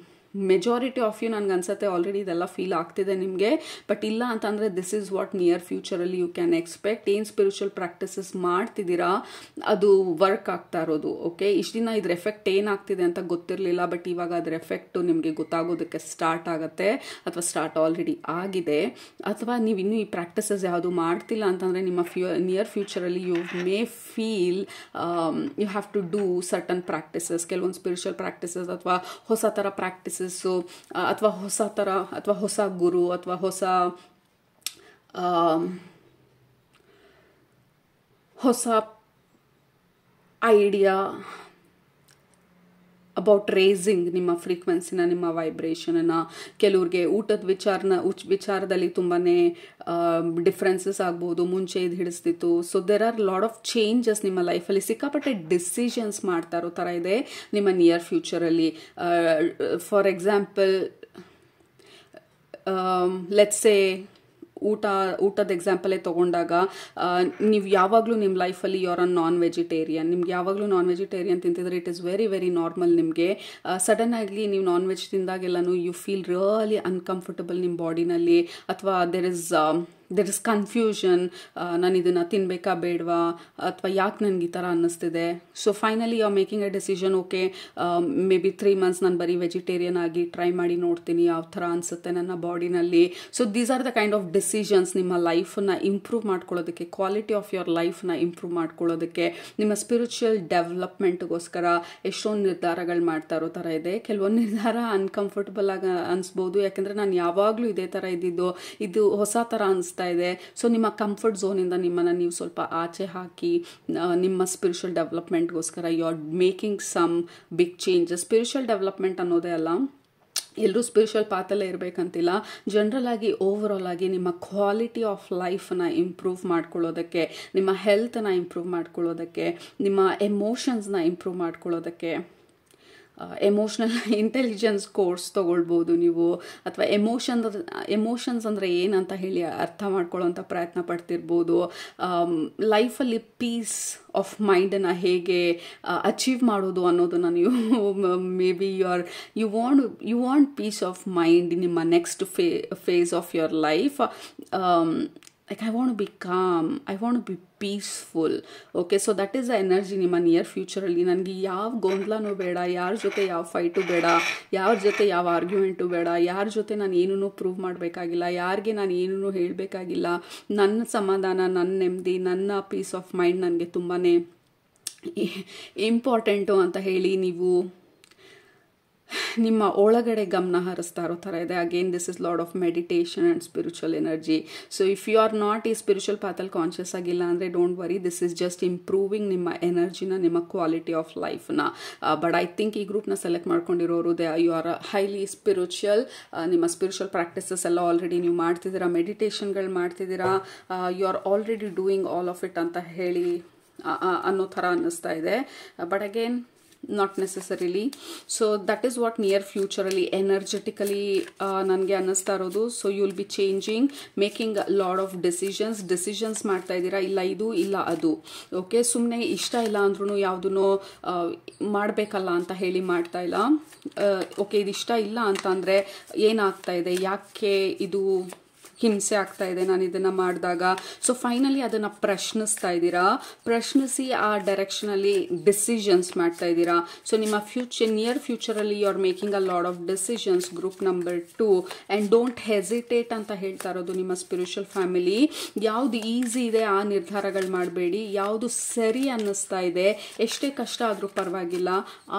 A: ಮೆಜಾರಿಟಿ ಆಫ್ ಯು ನನಗೆ ಅನ್ಸುತ್ತೆ ಆಲ್ರೆಡಿ ಇದೆಲ್ಲ ಫೀಲ್ ಆಗ್ತಿದೆ ನಿಮಗೆ. ಬಟ್ ಇಲ್ಲ ಅಂತಂದರೆ ದಿಸ್ ಈಸ್ ವಾಟ್ ನಿಯರ್ ಫ್ಯೂಚರಲ್ಲಿ ಯು ಕ್ಯಾನ್ ಎಕ್ಸ್ಪೆಕ್ಟ್. ಏನು ಸ್ಪಿರಿಚುವಲ್ ಪ್ರಾಕ್ಟೀಸಸ್ ಮಾಡ್ತಿದ್ದೀರಾ ಅದು ವರ್ಕ್ ಆಗ್ತಾ ಇರೋದು. ಓಕೆ, ಇಷ್ಟು ದಿನ ಇದ್ರ ಎಫೆಕ್ಟ್ ಏನಾಗ್ತಿದೆ ಅಂತ ಗೊತ್ತಿರಲಿಲ್ಲ, ಬಟ್ ಇವಾಗ ಅದ್ರ ಎಫೆಕ್ಟು ನಿಮಗೆ ಗೊತ್ತಾಗೋದಕ್ಕೆ ಸ್ಟಾರ್ಟ್ ಆಗುತ್ತೆ, ಅಥವಾ ಸ್ಟಾರ್ಟ್ ಆಲ್ರೆಡಿ ಆಗಿದೆ. ಅಥವಾ ನೀವು ಇನ್ನೂ ಈ ಪ್ರಾಕ್ಟೀಸಸ್ ಯಾವುದು ಮಾಡ್ತಿಲ್ಲ ಅಂತಂದರೆ ನಿಮ್ಮ ನಿಯರ್ ಫ್ಯೂಚರಲ್ಲಿ you may feel you have to do certain practices, ಕೆಲವೊಂದು ಸ್ಪಿರಿಚುವಲ್ ಪ್ರಾಕ್ಟೀಸಸ್ ಅಥವಾ ಹೊಸ ಥರ ಪ್ರಾಕ್ಟೀಸಸ್ಸು, ಅಥವಾ ಹೊಸ ಥರ, ಅಥವಾ ಹೊಸ ಗುರು, ಅಥವಾ ಹೊಸ ಐಡಿಯಾ ಅಬೌಟ್ ರೇಸಿಂಗ್ ನಿಮ್ಮ ಫ್ರೀಕ್ವೆನ್ಸಿನ, ನಿಮ್ಮ ವೈಬ್ರೇಷನನ್ನು. ಕೆಲವ್ರಿಗೆ ಊಟದ ವಿಚಾರದಲ್ಲಿ ತುಂಬಾ ಡಿಫ್ರೆನ್ಸಸ್ ಆಗ್ಬೋದು. ಮುಂಚೆ ಇದು ಹಿಡಿಸ್ತಿತ್ತು. So there are lot of changes ನಿಮ್ಮ ಲೈಫಲ್ಲಿ. ಸಿಕ್ಕಾಪಟ್ಟೆ ಡಿಸಿಷನ್ಸ್ ಮಾಡ್ತಾ ಇರೋ ಥರ ಇದೆ ನಿಮ್ಮ ನಿಯರ್ ಫ್ಯೂಚರಲ್ಲಿ. ಫಾರ್ ಎಕ್ಸಾಂಪಲ್, ಲೆಟ್ಸ್ ಸೇ ಊಟದ ಎಕ್ಸಾಂಪಲೇ ತೊಗೊಂಡಾಗ, ನೀವು ಯಾವಾಗಲೂ ನಿಮ್ಮ ಲೈಫಲ್ಲಿ you are a non vegetarian. ನಿಮ್ಗೆ ಯಾವಾಗಲೂ ನಾನ್ ವೆಜಿಟೇರಿಯನ್ ತಿಂತಿದ್ರೆ it is very very normal. ನಿಮಗೆ ಸಡನ್ ಆಗಿ ನೀವು ನಾನ್ ವೆಜ್ ತಿಂದಾಗೆಲ್ಲನೂ ಯು ಫೀಲ್ ರಿಯಲಿ ಅನ್ಕಂಫರ್ಟಬಲ್ ನಿಮ್ಮ ಬಾಡಿನಲ್ಲಿ, ಅಥವಾ ದೆರ್ ಇಸ್ ಕನ್ಫ್ಯೂಷನ್. ನಾನು ಇದನ್ನು ತಿನ್ನಬೇಕಾ ಬೇಡವಾ, ಅಥವಾ ಯಾಕೆ ನನಗೆ ಈ ಥರ ಅನ್ನಿಸ್ತಿದೆ. So finally you are making a decision. Okay, maybe 3 months ನಾನು ಬರೀ ವೆಜಿಟೇರಿಯನ್ ಆಗಿ ಟ್ರೈ ಮಾಡಿ ನೋಡ್ತೀನಿ, ಯಾವ ಥರ ಅನಿಸುತ್ತೆ ನನ್ನ ಬಾಡಿನಲ್ಲಿ. So these are the kind of decisions ನಿಮ್ಮ ಲೈಫನ್ನು ಇಂಪ್ರೂವ್ ಮಾಡ್ಕೊಳ್ಳೋದಕ್ಕೆ, ಕ್ವಾಲಿಟಿ ಆಫ್ ಯುವರ್ ಲೈಫ್ನ ಇಂಪ್ರೂವ್ ಮಾಡ್ಕೊಳ್ಳೋದಕ್ಕೆ, ನಿಮ್ಮ ಸ್ಪಿರಿಚುವಲ್ ಡೆವಲಪ್ಮೆಂಟ್ಗೋಸ್ಕರ ಎಷ್ಟೊಂದು ನಿರ್ಧಾರಗಳು ಮಾಡ್ತಾ ಇರೋ ಥರ ಇದೆ. ಕೆಲವೊಂದು ನಿರ್ಧಾರ ಅನ್ಕಂಫರ್ಟಬಲ್ ಆಗಿ ಅನಿಸ್ಬೋದು, ಯಾಕೆಂದರೆ ನಾನು ಯಾವಾಗಲೂ ಇದೇ ಥರ ಇದ್ದಿದ್ದು, ಇದು ಹೊಸ ಥರ ಅನಿಸ್ತಾ ಇದೆ. ಸೊ ನಿಮ್ಮ ಕಂಫರ್ಟ್ ಝೋನಿಂದ ನಿಮ್ಮನ್ನು ನೀವು ಸ್ವಲ್ಪ ಆಚೆ ಹಾಕಿ ನಿಮ್ಮ ಸ್ಪಿರಿಚುವಲ್ ಡೆವಲಪ್ಮೆಂಟ್ಗೋಸ್ಕರ you are making some big changes. Spiritual development ಅನ್ನೋದೇ ಅಲ್ಲ, ಎಲ್ಲರೂ ಸ್ಪಿರಿಚುವಲ್ ಪಾತಲ್ಲೇ ಇರಬೇಕಂತಿಲ್ಲ. ಜನರಲ್ ಆಗಿ ಓವರ್ ಆಲ್ ಆಗಿ ನಿಮ್ಮ ಕ್ವಾಲಿಟಿ ಆಫ್ ಲೈಫನ್ನ ಇಂಪ್ರೂವ್ ಮಾಡ್ಕೊಳ್ಳೋದಕ್ಕೆ, ನಿಮ್ಮ ಹೆಲ್ತನ್ನ ಇಂಪ್ರೂವ್ ಮಾಡ್ಕೊಳ್ಳೋದಕ್ಕೆ, ನಿಮ್ಮ ಎಮೋಷನ್ಸ್ನ ಇಂಪ್ರೂವ್ ಮಾಡ್ಕೊಳ್ಳೋದಕ್ಕೆ ಎಮೋಷ್ನಲ್ ಇಂಟೆಲಿಜೆನ್ಸ್ ಕೋರ್ಸ್ ತೊಗೊಳ್ಬೋದು ನೀವು. ಅಥವಾ ಎಮೋಷನ್ಸ್ ಅಂದರೆ ಏನಂತ ಹೇಳಿ ಅರ್ಥ ಮಾಡ್ಕೊಳ್ಳೋಂಥ ಪ್ರಯತ್ನ ಪಡ್ತಿರ್ಬೋದು. ಲೈಫಲ್ಲಿ ಪೀಸ್ ಆಫ್ ಮೈಂಡನ್ನು ಹೇಗೆ ಅಚೀವ್ ಮಾಡೋದು ಅನ್ನೋದನ್ನು ನೀವು may B you want peace of mind ನಿಮ್ಮ next phase of your life. like I want to be calm, I want to be peaceful. Okay, so that is the energy ನಿಮ್ಮ near ಫ್ಯೂಚರಲ್ಲಿ. ನನಗೆ ಯಾವ ಗೊಂದಲನೂ ಬೇಡ, ಯಾರ ಜೊತೆ ಯಾವ ಫೈಟು ಬೇಡ, ಯಾರ ಜೊತೆ ಯಾವ ಆರ್ಗ್ಯುಮೆಂಟು ಬೇಡ, ಯಾರ ಜೊತೆ ನಾನು ಏನೂ ಪ್ರೂವ್ ಮಾಡಬೇಕಾಗಿಲ್ಲ, ಯಾರಿಗೆ ನಾನು ಏನೂ ಹೇಳಬೇಕಾಗಿಲ್ಲ. ನನ್ನ ಸಮಾಧಾನ, ನನ್ನ ನೆಮ್ಮದಿ, ನನ್ನ ಪೀಸ್ ಆಫ್ ಮೈಂಡ್ ನನಗೆ ತುಂಬಾ ಇಂಪಾರ್ಟೆಂಟು ಅಂತ ಹೇಳಿ ನೀವು ನಿಮ್ಮ ಒಳಗಡೆ ಗಮನ ಹರಿಸ್ತಾ ಇರೋ ಥರ ಇದೆ. Again this is lot of meditation and spiritual energy. So if you are not ಈ ಸ್ಪಿರಿಚುವಲ್ ಪಾತಲ್ಲಿ ಕಾನ್ಷಿಯಸ್ ಆಗಿಲ್ಲ ಅಂದರೆ don't worry, this is just improving ನಿಮ್ಮ ಎನರ್ಜಿನ, ನಿಮ್ಮ ಕ್ವಾಲಿಟಿ ಆಫ್ ಲೈಫ್ನ. ಬಟ್ ಐ ಥಿಂಕ್ ಈ ಗ್ರೂಪ್ನ ಸೆಲೆಕ್ಟ್ ಮಾಡ್ಕೊಂಡಿರೋರು ಯು ಆರ್ ಹೈಲಿ ಸ್ಪಿರಿಚುವಲ್. ನಿಮ್ಮ ಸ್ಪಿರಿಚುವಲ್ ಪ್ರಾಕ್ಟೀಸಸ್ ಎಲ್ಲ ಆಲ್ರೆಡಿ ನೀವು ಮಾಡ್ತಿದ್ದೀರಾ, ಮೆಡಿಟೇಷನ್ಗಳು ಮಾಡ್ತಿದ್ದೀರಾ, you are already doing all of it ಅಂತ ಹೇಳಿ ಅನ್ನೋ ಥರ ಅನ್ನಿಸ್ತಾ ಇದೆ. But again not necessarily. So that is what near futurally energetically ನನಗೆ ಅನ್ನಿಸ್ತಾ ಇರೋದು. So you will be changing, making lot of decisions ಮಾಡ್ತಾ ಇದ್ದೀರಾ. ಇಲ್ಲ ಇದು, ಇಲ್ಲ ಅದು. ಓಕೆ, ಸುಮ್ಮನೆ ಇಷ್ಟ ಇಲ್ಲ ಅಂದ್ರೂ ಯಾವುದೂ ಮಾಡಬೇಕಲ್ಲ ಅಂತ ಹೇಳಿ ಮಾಡ್ತಾ ಇಲ್ಲ. ಓಕೆ, ಇದು ಇಷ್ಟ ಇಲ್ಲ ಅಂತ ಅಂದರೆ ಏನಾಗ್ತಾ ಇದೆ, ಯಾಕೆ ಇದು ಹಿಂಸೆ ಆಗ್ತಾ ಇದೆ ನಾನು ಇದನ್ನು ಮಾಡಿದಾಗ. ಸೊ ಫೈನಲಿ ಅದನ್ನು ಪ್ರಶ್ನಿಸ್ತಾ ಇದ್ದೀರಾ, ಪ್ರಶ್ನಿಸಿ ಆ ಡೈರೆಕ್ಷನಲ್ಲಿ ಡಿಸಿಷನ್ಸ್ ಮಾಡ್ತಾ ಇದ್ದೀರಾ. ಸೊ ನಿಮ್ಮ ನಿಯರ್ ಫ್ಯೂಚರಲ್ಲಿ you are making a lot of decisions group number 2 and don't hesitate ಅಂತ ಹೇಳ್ತಾ ಇರೋದು ನಿಮ್ಮ ಸ್ಪಿರಿಚುವಲ್ ಫ್ಯಾಮಿಲಿ. ಯಾವುದು ಈಸಿ ಇದೆ ಆ ನಿರ್ಧಾರಗಳು ಮಾಡಬೇಡಿ, ಯಾವುದು ಸರಿ ಅನ್ನಿಸ್ತಾ ಇದೆ ಎಷ್ಟೇ ಕಷ್ಟ ಆದರೂ ಪರವಾಗಿಲ್ಲ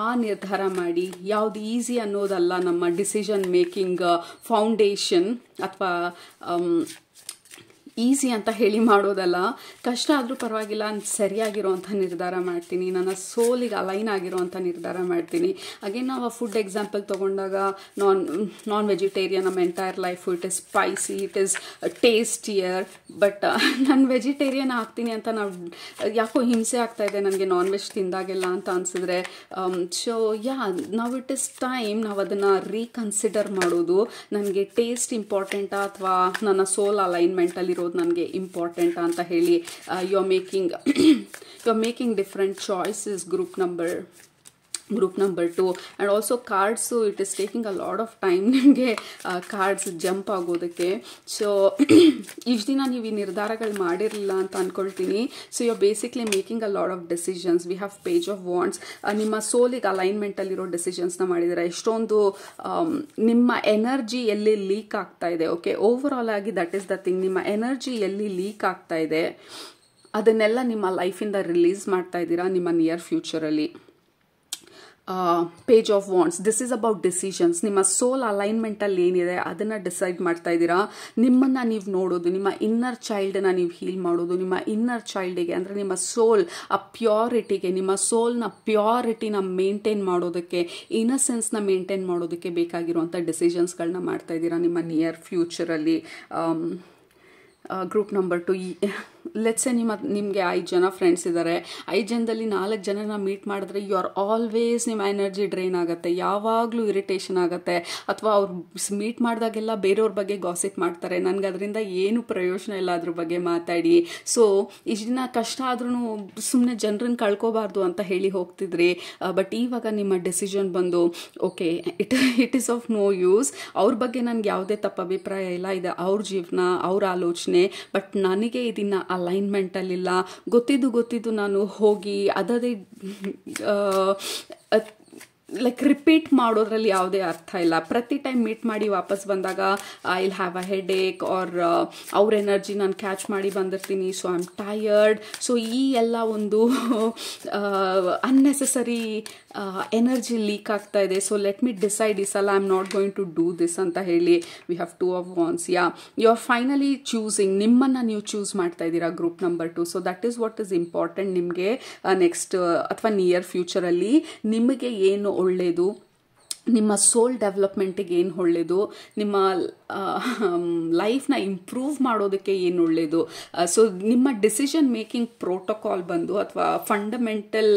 A: ಆ ನಿರ್ಧಾರ ಮಾಡಿ. ಯಾವುದು ಈಸಿ ಅನ್ನೋದಲ್ಲ ನಮ್ಮ ಡಿಸಿಷನ್ ಮೇಕಿಂಗ್ ಫೌಂಡೇಶನ್, ಅಥವಾ ಈಸಿ ಅಂತ ಹೇಳಿ ಮಾಡೋದಲ್ಲ. ಕಷ್ಟ ಆದರೂ ಪರವಾಗಿಲ್ಲ, ಸರಿಯಾಗಿರೋವಂಥ ನಿರ್ಧಾರ ಮಾಡ್ತೀನಿ, ನನ್ನ ಸೋಲಿಗೆ ಅಲೈನ್ ಆಗಿರೋವಂಥ ನಿರ್ಧಾರ ಮಾಡ್ತೀನಿ. ಅಗೇನ್ ನಾವು ಆ ಫುಡ್ ಎಕ್ಸಾಂಪಲ್ ತೊಗೊಂಡಾಗ ನಾನ್ ವೆಜಿಟೇರಿಯನ್ ನಮ್ಮ entire life, it is spicy, it is tastier. But ನಾನು ವೆಜಿಟೇರಿಯನ್ ಆಗ್ತೀನಿ ಅಂತ ನಾವು ಯಾಕೋ ಹಿಂಸೆ ಆಗ್ತಾ ಇದೆ ನನಗೆ ನಾನ್ ವೆಜ್ ತಿಂದಾಗೆಲ್ಲ ಅಂತ ಅನಿಸಿದ್ರೆ, ಸೊ ನಾವು ಇಟ್ ಇಸ್ ಟೈಮ್ ನಾವು ಅದನ್ನು ರೀಕನ್ಸಿಡರ್ ಮಾಡೋದು. ನನಗೆ ಟೇಸ್ಟ್ ಇಂಪಾರ್ಟೆಂಟಾ ಅಥವಾ ನನ್ನ ಸೋಲ್ ಅಲೈನ್ಮೆಂಟಲ್ಲಿರೋ ನನಗೆ ಇಂಪಾರ್ಟೆಂಟ್ ಅಂತ ಹೇಳಿ you are making different choices group number 2. And also cards it is taking a lot of time ನಿಮಗೆ ಕಾರ್ಡ್ಸ್ ಜಂಪ್ ಆಗೋದಕ್ಕೆ. ಸೊ ಇಷ್ಟು ದಿನ ನೀವು ಈ ನಿರ್ಧಾರಗಳು ಮಾಡಿರಲಿಲ್ಲ ಅಂತ ಅಂದ್ಕೊಳ್ತೀನಿ. So you are basically making a lot of decisions. We have page of wands. ನಿಮ್ಮ ಸೋಲಿಗೆ ಅಲೈನ್ಮೆಂಟಲ್ಲಿರೋ ಡಿಸಿಷನ್ಸ್ನ ಮಾಡಿದರೆ ಎಷ್ಟೊಂದು ನಿಮ್ಮ ಎನರ್ಜಿ ಎಲ್ಲಿ ಲೀಕ್ ಆಗ್ತಾ ಇದೆ. ಓಕೆ, ಓವರ್ ಆಲ್ ಆಗಿ ದಟ್ ಈಸ್ ದ ಥಿಂಗ್. ನಿಮ್ಮ ಎನರ್ಜಿ ಎಲ್ಲಿ ಲೀಕ್ ಆಗ್ತಾ ಇದೆ ಅದನ್ನೆಲ್ಲ ನಿಮ್ಮ ಲೈಫಿಂದ ರಿಲೀಸ್ ಮಾಡ್ತಾ ಇದ್ದೀರಾ ನಿಮ್ಮ ನಿಯರ್ ಫ್ಯೂಚರಲ್ಲಿ. Page of wands, this is about decisions. ನಿಮ್ಮ ಸೋಲ್ ಅಲೈನ್ಮೆಂಟಲ್ಲಿ ಏನಿದೆ ಅದನ್ನು ಡಿಸೈಡ್ ಮಾಡ್ತಾ ಇದ್ದೀರಾ. ನಿಮ್ಮನ್ನು ನೀವು ನೋಡೋದು, ನಿಮ್ಮ ಇನ್ನರ್ ಚೈಲ್ಡನ್ನ ನೀವು ಹೀಲ್ ಮಾಡೋದು, ನಿಮ್ಮ ಇನ್ನರ್ ಚೈಲ್ಡಿಗೆ ಅಂದರೆ ನಿಮ್ಮ ಸೋಲ್ ಆ ಪ್ಯೂರಿಟಿಗೆ, ನಿಮ್ಮ ಸೋಲ್ನ ಪ್ಯೂರಿಟಿನ ಮೇಂಟೈನ್ ಮಾಡೋದಕ್ಕೆ, ಇನ್ನಸೆನ್ಸ್ನ ಮೇಂಟೈನ್ ಮಾಡೋದಕ್ಕೆ ಬೇಕಾಗಿರುವಂಥ ಡಿಸಿಷನ್ಸ್ಗಳನ್ನ ಮಾಡ್ತಾ ಇದ್ದೀರಾ ನಿಮ್ಮ ನಿಯರ್ ಫ್ಯೂಚರಲ್ಲಿ. ಗ್ರೂಪ್ ನಂಬರ್ 2, ಲೆಟ್ಸ್ ಸೇ ನಿಮಗೆ 5 ಜನ ಫ್ರೆಂಡ್ಸ್ ಇದ್ದಾರೆ. 5 ಜನದಲ್ಲಿ 4 ಜನನ ಮೀಟ್ ಮಾಡಿದ್ರೆ ಯು ಆರ್ ಆಲ್ವೇಸ್ ನಿಮ್ಮ ಎನರ್ಜಿ ಡ್ರೈನ್ ಆಗುತ್ತೆ, ಯಾವಾಗಲೂ ಇರಿಟೇಷನ್ ಆಗುತ್ತೆ. ಅಥವಾ ಅವ್ರು ಮೀಟ್ ಮಾಡಿದಾಗೆಲ್ಲ ಬೇರೆಯವ್ರ ಬಗ್ಗೆ ಗಾಸಿಪ್ ಮಾಡ್ತಾರೆ, ನನಗೆ ಅದರಿಂದ ಏನು ಪ್ರಯೋಜನ ಇಲ್ಲ ಅದ್ರ ಬಗ್ಗೆ ಮಾತಾಡಿ. ಸೊ ಇಷ್ಟು ದಿನ ಕಷ್ಟ ಆದ್ರೂ ಸುಮ್ಮನೆ ಜನರನ್ನ ಕಳ್ಕೋಬಾರ್ದು ಅಂತ ಹೇಳಿ ಹೋಗ್ತಿದ್ರಿ. ಬಟ್ ಇವಾಗ ನಿಮ್ಮ ಡೆಸಿಷನ್ ಬಂದು okay it is of no use. ಅವ್ರ ಬಗ್ಗೆ ನನಗೆ ಯಾವುದೇ ತಪ್ಪು ಅಭಿಪ್ರಾಯ ಇಲ್ಲ, ಇದು ಅವ್ರ ಜೀವನ, ಅವ್ರ ಆಲೋಚನೆ. ಬಟ್ ನನಗೆ ಇದನ್ನ ಅಲೈನ್ಮೆಂಟಲ್ಲಿಲ್ಲ. ಗೊತ್ತಿದ್ದು ನಾನು ಹೋಗಿ ಅದೇ ಲೈಕ್ ರಿಪೀಟ್ ಮಾಡೋದ್ರಲ್ಲಿ ಯಾವುದೇ ಅರ್ಥ ಇಲ್ಲ. ಪ್ರತಿ ಟೈಮ್ ಮೀಟ್ ಮಾಡಿ ವಾಪಸ್ ಬಂದಾಗ I will have a headache or ಅವ್ರ ಎನರ್ಜಿ ನಾನು ಕ್ಯಾಚ್ ಮಾಡಿ ಬಂದಿರ್ತೀನಿ, so I am tired. So ಈ ಎಲ್ಲ ಒಂದು ಅನ್ನೆಸೆಸರಿ ಎನರ್ಜಿ ಲೀಕ್ ಆಗ್ತಾ ಇದೆ. ಸೊ ಲೆಟ್ ಮಿ ಡಿಸೈಡ್ ಈ ಸಲ I am not going to do this ಅಂತ ಹೇಳಿ we have 2 of wands. You are finally choosing, ನಿಮ್ಮನ್ನು ನೀವು ಚೂಸ್ ಮಾಡ್ತಾ ಇದ್ದೀರಾ group number 2. So that is what is important ನಿಮಗೆ ನೆಕ್ಸ್ಟ್ ಅಥವಾ ನಿಯರ್ ಫ್ಯೂಚರಲ್ಲಿ. ನಿಮಗೆ ಏನು ಒಳ್ಳೆಯದು, ನಿಮ್ಮ ಸೋಲ್ ಡೆವಲಪ್ಮೆಂಟಿಗೆ ಏನು ಒಳ್ಳೆಯದು, ನಿಮ್ಮ ಲೈಫ್ನ ಇಂಪ್ರೂವ್ ಮಾಡೋದಕ್ಕೆ ಏನು ಒಳ್ಳೆಯದು. ಸೊ ನಿಮ್ಮ ಡಿಸಿಷನ್ ಮೇಕಿಂಗ್ ಪ್ರೋಟೋಕಾಲ್ ಬಂದು ಅಥವಾ ಫಂಡಮೆಂಟಲ್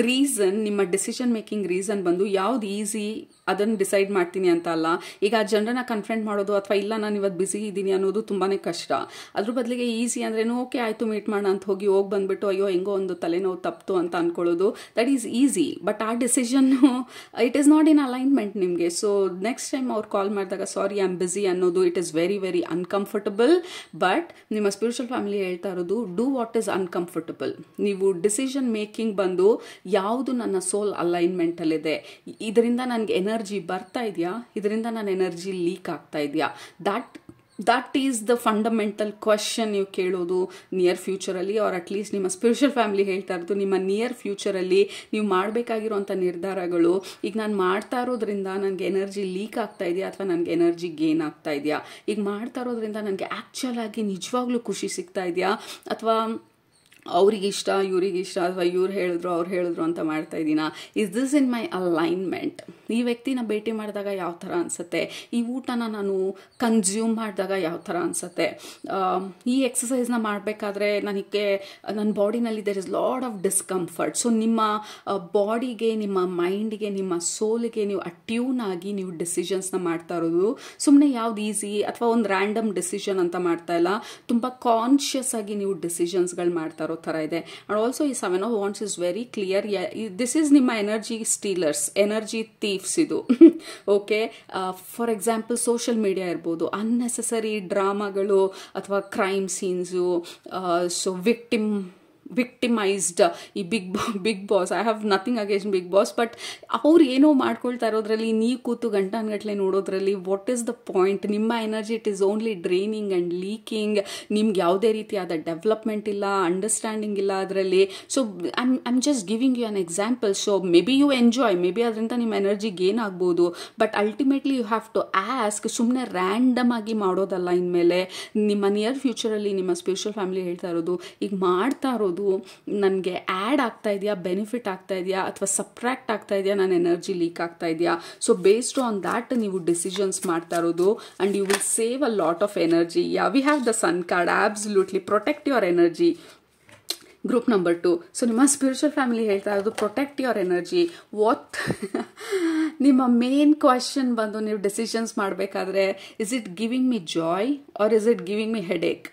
A: ರೀಸನ್, ನಿಮ್ಮ ಡಿಸಿಷನ್ ಮೇಕಿಂಗ್ ರೀಸನ್ ಬಂದು ಯಾವ್ದು ಈಸಿ ಅದನ್ನು ಡಿಸೈಡ್ ಮಾಡ್ತೀನಿ ಅಂತ ಅಲ್ಲ. ಈಗ ಜನರನ್ನ ಕನ್ಫ್ರಂಟ್ ಮಾಡೋದು ಅಥವಾ ಇಲ್ಲ ನಾನು ಇವತ್ತು ಬ್ಯುಸಿ ಇದ್ದೀನಿ ಅನ್ನೋದು ತುಂಬಾ ಕಷ್ಟ. ಅದ್ರ ಬದಲಿಗೆ ಈಸಿ ಅಂದ್ರೇನು ಓಕೆ ಆಯಿತು ಮೀಟ್ ಮಾಡೋಣ ಅಂತ ಹೋಗಿ ಬಂದುಬಿಟ್ಟು ಅಯ್ಯೋ ಹೆಂಗೋ ಒಂದು ತಲೆನೋವು ತಪ್ಪಿತು ಅಂತ ಅಂದ್ಕೊಳ್ಳೋದು, ದಟ್ ಈಸ್ ಈಸಿ. ಬಟ್ ಆ decision it is not in alignment ನಿಮಗೆ. ಸೊ ನೆಕ್ಸ್ಟ್ ಟೈಮ್ ಅವ್ರು ಕಾಲ್ ಮಾಡಿದಾಗ ಸಾರಿ ಐ ಆಮ್ ಬ್ಯುಸಿ ಅನ್ನೋದು it is very very uncomfortable. But ನಿಮ್ಮ ಸ್ಪಿರಿಚುವಲ್ ಫ್ಯಾಮಿಲಿ ಹೇಳ್ತಾ ಇರೋದು ಡೂ ವಾಟ್ ಈಸ್ ಅನ್ಕಂಫರ್ಟಬಲ್. ನೀವು ಡಿಸಿಷನ್ ಮೇಕಿಂಗ್ ಬಂದು ಯಾವುದು ನನ್ನ ಸೋಲ್ ಅಲೈನ್ಮೆಂಟಲ್ಲಿದೆ, ಇದರಿಂದ ನನಗೆ ಎನರ್ಜಿ ಬರ್ತಾ ಇದೆಯಾ, ಇದರಿಂದ ನನ್ನ ಎನರ್ಜಿ ಲೀಕ್ ಆಗ್ತಾ ಇದೆಯಾ, that is the fundamental question ನೀವು ಕೇಳೋದು ನಿಯರ್ ಫ್ಯೂಚರಲ್ಲಿ. ಆರ್ ಅಟ್ಲೀಸ್ಟ್ ನಿಮ್ಮ ಸ್ಪಿರಿಚುವಲ್ ಫ್ಯಾಮಿಲಿ ಹೇಳ್ತಾ ಇರೋದು ನಿಮ್ಮ ನಿಯರ್ ಫ್ಯೂಚರಲ್ಲಿ ನೀವು ಮಾಡಬೇಕಾಗಿರುವಂಥ ನಿರ್ಧಾರಗಳು, ಈಗ ನಾನು ಮಾಡ್ತಾ ಇರೋದ್ರಿಂದ ನನಗೆ ಎನರ್ಜಿ ಲೀಕ್ ಆಗ್ತಾ ಇದೆಯಾ ಅಥವಾ ನನಗೆ ಎನರ್ಜಿ ಗೇನ್ ಆಗ್ತಾ ಇದೆಯಾ, ಈಗ ಮಾಡ್ತಾ ಇರೋದ್ರಿಂದ ನನಗೆ ಆ್ಯಕ್ಚುಲ್ ಆಗಿ ನಿಜವಾಗ್ಲೂ ಖುಷಿ ಸಿಗ್ತಾ ಇದೆಯಾ ಅಥವಾ ಅವ್ರಿಗಿಷ್ಟ ಇವ್ರಿಗಿಷ್ಟ ಅಥವಾ ಇವ್ರು ಹೇಳಿದ್ರು ಅವ್ರು ಹೇಳಿದ್ರು ಅಂತ ಮಾಡ್ತಾ ಇದ್ದೀನ. Is this in my alignment? ಈ ವ್ಯಕ್ತಿನ ಭೇಟಿ ಮಾಡಿದಾಗ ಯಾವ ಥರ ಅನಿಸುತ್ತೆ, ಈ ಊಟನ ನಾನು ಕನ್ಸ್ಯೂಮ್ ಮಾಡಿದಾಗ ಯಾವ ಥರ ಅನಿಸುತ್ತೆ, ಈ ಎಕ್ಸಸೈಸ್ನ ಮಾಡಬೇಕಾದ್ರೆ ನನಗೆ ನನ್ನ ಬಾಡಿನಲ್ಲಿ there is lot of discomfort. So ನಿಮ್ಮ ಬಾಡಿಗೆ, ನಿಮ್ಮ ಮೈಂಡಿಗೆ, ನಿಮ್ಮ ಸೋಲಿಗೆ ನೀವು ಅಟ್ಯೂನ್ ಆಗಿ ನೀವು ಡಿಸಿಷನ್ಸ್ನ ಮಾಡ್ತಾ ಇರೋದು. ಸುಮ್ಮನೆ ಯಾವ್ದು ಈಸಿ ಅಥವಾ ಒಂದು ರ್ಯಾಂಡಮ್ ಡಿಸಿಷನ್ ಅಂತ ಮಾಡ್ತಾ ಇಲ್ಲ, ತುಂಬ ಕಾನ್ಷಿಯಸ್ ಆಗಿ ನೀವು ಡಿಸಿಷನ್ಸ್ಗಳು ಮಾಡ್ತಾ ಇರೋದು. ಥರ ಇದೆ. ಅಂಡ್ ಆಲ್ಸೋ ಈ 7 of Wands is very clear. This is ನಿಮ್ಮ ಎನರ್ಜಿ ಸ್ಟೀಲರ್ಸ್, ಎನರ್ಜಿ ಥೀಫ್ಸ್ ಇದು. Okay, for example social media ಇರ್ಬೋದು, ಅನ್ನೆಸೆಸರಿ ಡ್ರಾಮಾಗಳು ಅಥವಾ ಕ್ರೈಮ್ ಸೀನ್ಸು, ಸೊ ವಿಕ್ಟಿಮೈಸ್ಡ್ ಈ Bigg Boss. I have nothing against Bigg Boss, but ಅವ್ರು ಏನೋ ಮಾಡ್ಕೊಳ್ತಾ ಇರೋದ್ರಲ್ಲಿ ನೀವು ಕೂತು ಗಂಟೆ ನೋಡೋದ್ರಲ್ಲಿ ವಾಟ್ ಈಸ್ ದ ಪಾಯಿಂಟ್? ನಿಮ್ಮ energy it is only draining and leaking. ನಿಮ್ಗೆ ಯಾವುದೇ ರೀತಿಯಾದ ಡೆವಲಪ್ಮೆಂಟ್ ಇಲ್ಲ, ಅಂಡರ್ಸ್ಟ್ಯಾಂಡಿಂಗ್ ಇಲ್ಲ ಅದರಲ್ಲಿ. So I'm just giving you an example. So may be you enjoy, maybe ಅದರಿಂದ ನಿಮ್ಮ ಎನರ್ಜಿ ಗೇನ್ ಆಗ್ಬೋದು, but ultimately you have to ask. ಸುಮ್ಮನೆ ರ್ಯಾಂಡಮ್ ಆಗಿ ಮಾಡೋದಲ್ಲ. ಇನ್ಮೇಲೆ ನಿಮ್ಮ ನಿಯರ್ ಫ್ಯೂಚರಲ್ಲಿ ನಿಮ್ಮ ಸ್ಪಿರಿಚುವಲ್ ಫ್ಯಾಮಿಲಿ ಹೇಳ್ತಾ ಇರೋದು, ಈಗ ಮಾಡ್ತಾ ಇರೋದು ನನಗೆ ಆ್ಯಡ್ ಆಗ್ತಾ ಇದೆಯಾ, ಬೆನಿಫಿಟ್ ಆಗ್ತಾ ಇದೆಯಾ, ಅಥವಾ ಸಬ್ಟ್ರಾಕ್ಟ್ ಆಗ್ತಾ ಇದೆಯಾ, ನನ್ನ ಎನರ್ಜಿ ಲೀಕ್ ಆಗ್ತಾ ಇದೆಯಾ? ಸೊ ಬೇಸ್ಡ್ ಆನ್ ದ್ಯಾಟ್ ನೀವು ಡಿಸಿಷನ್ಸ್ ಮಾಡ್ತಾ ಇರೋದು, and you will save a lot of energy. We have the sun card. Absolutely protect your energy. Group number 2. So ನಿಮ್ಮ ಸ್ಪಿರಿಚುವಲ್ ಫ್ಯಾಮಿಲಿ ಹೇಳ್ತಾ ಇರೋದು ಪ್ರೊಟೆಕ್ಟ್ ಯುವರ್ ಎನರ್ಜಿ. ವಾಟ್ ನಿಮ್ಮ main question ಬಂದು ನೀವು decisions ಮಾಡಬೇಕಾದ್ರೆ, is it giving me joy or is it giving me headache?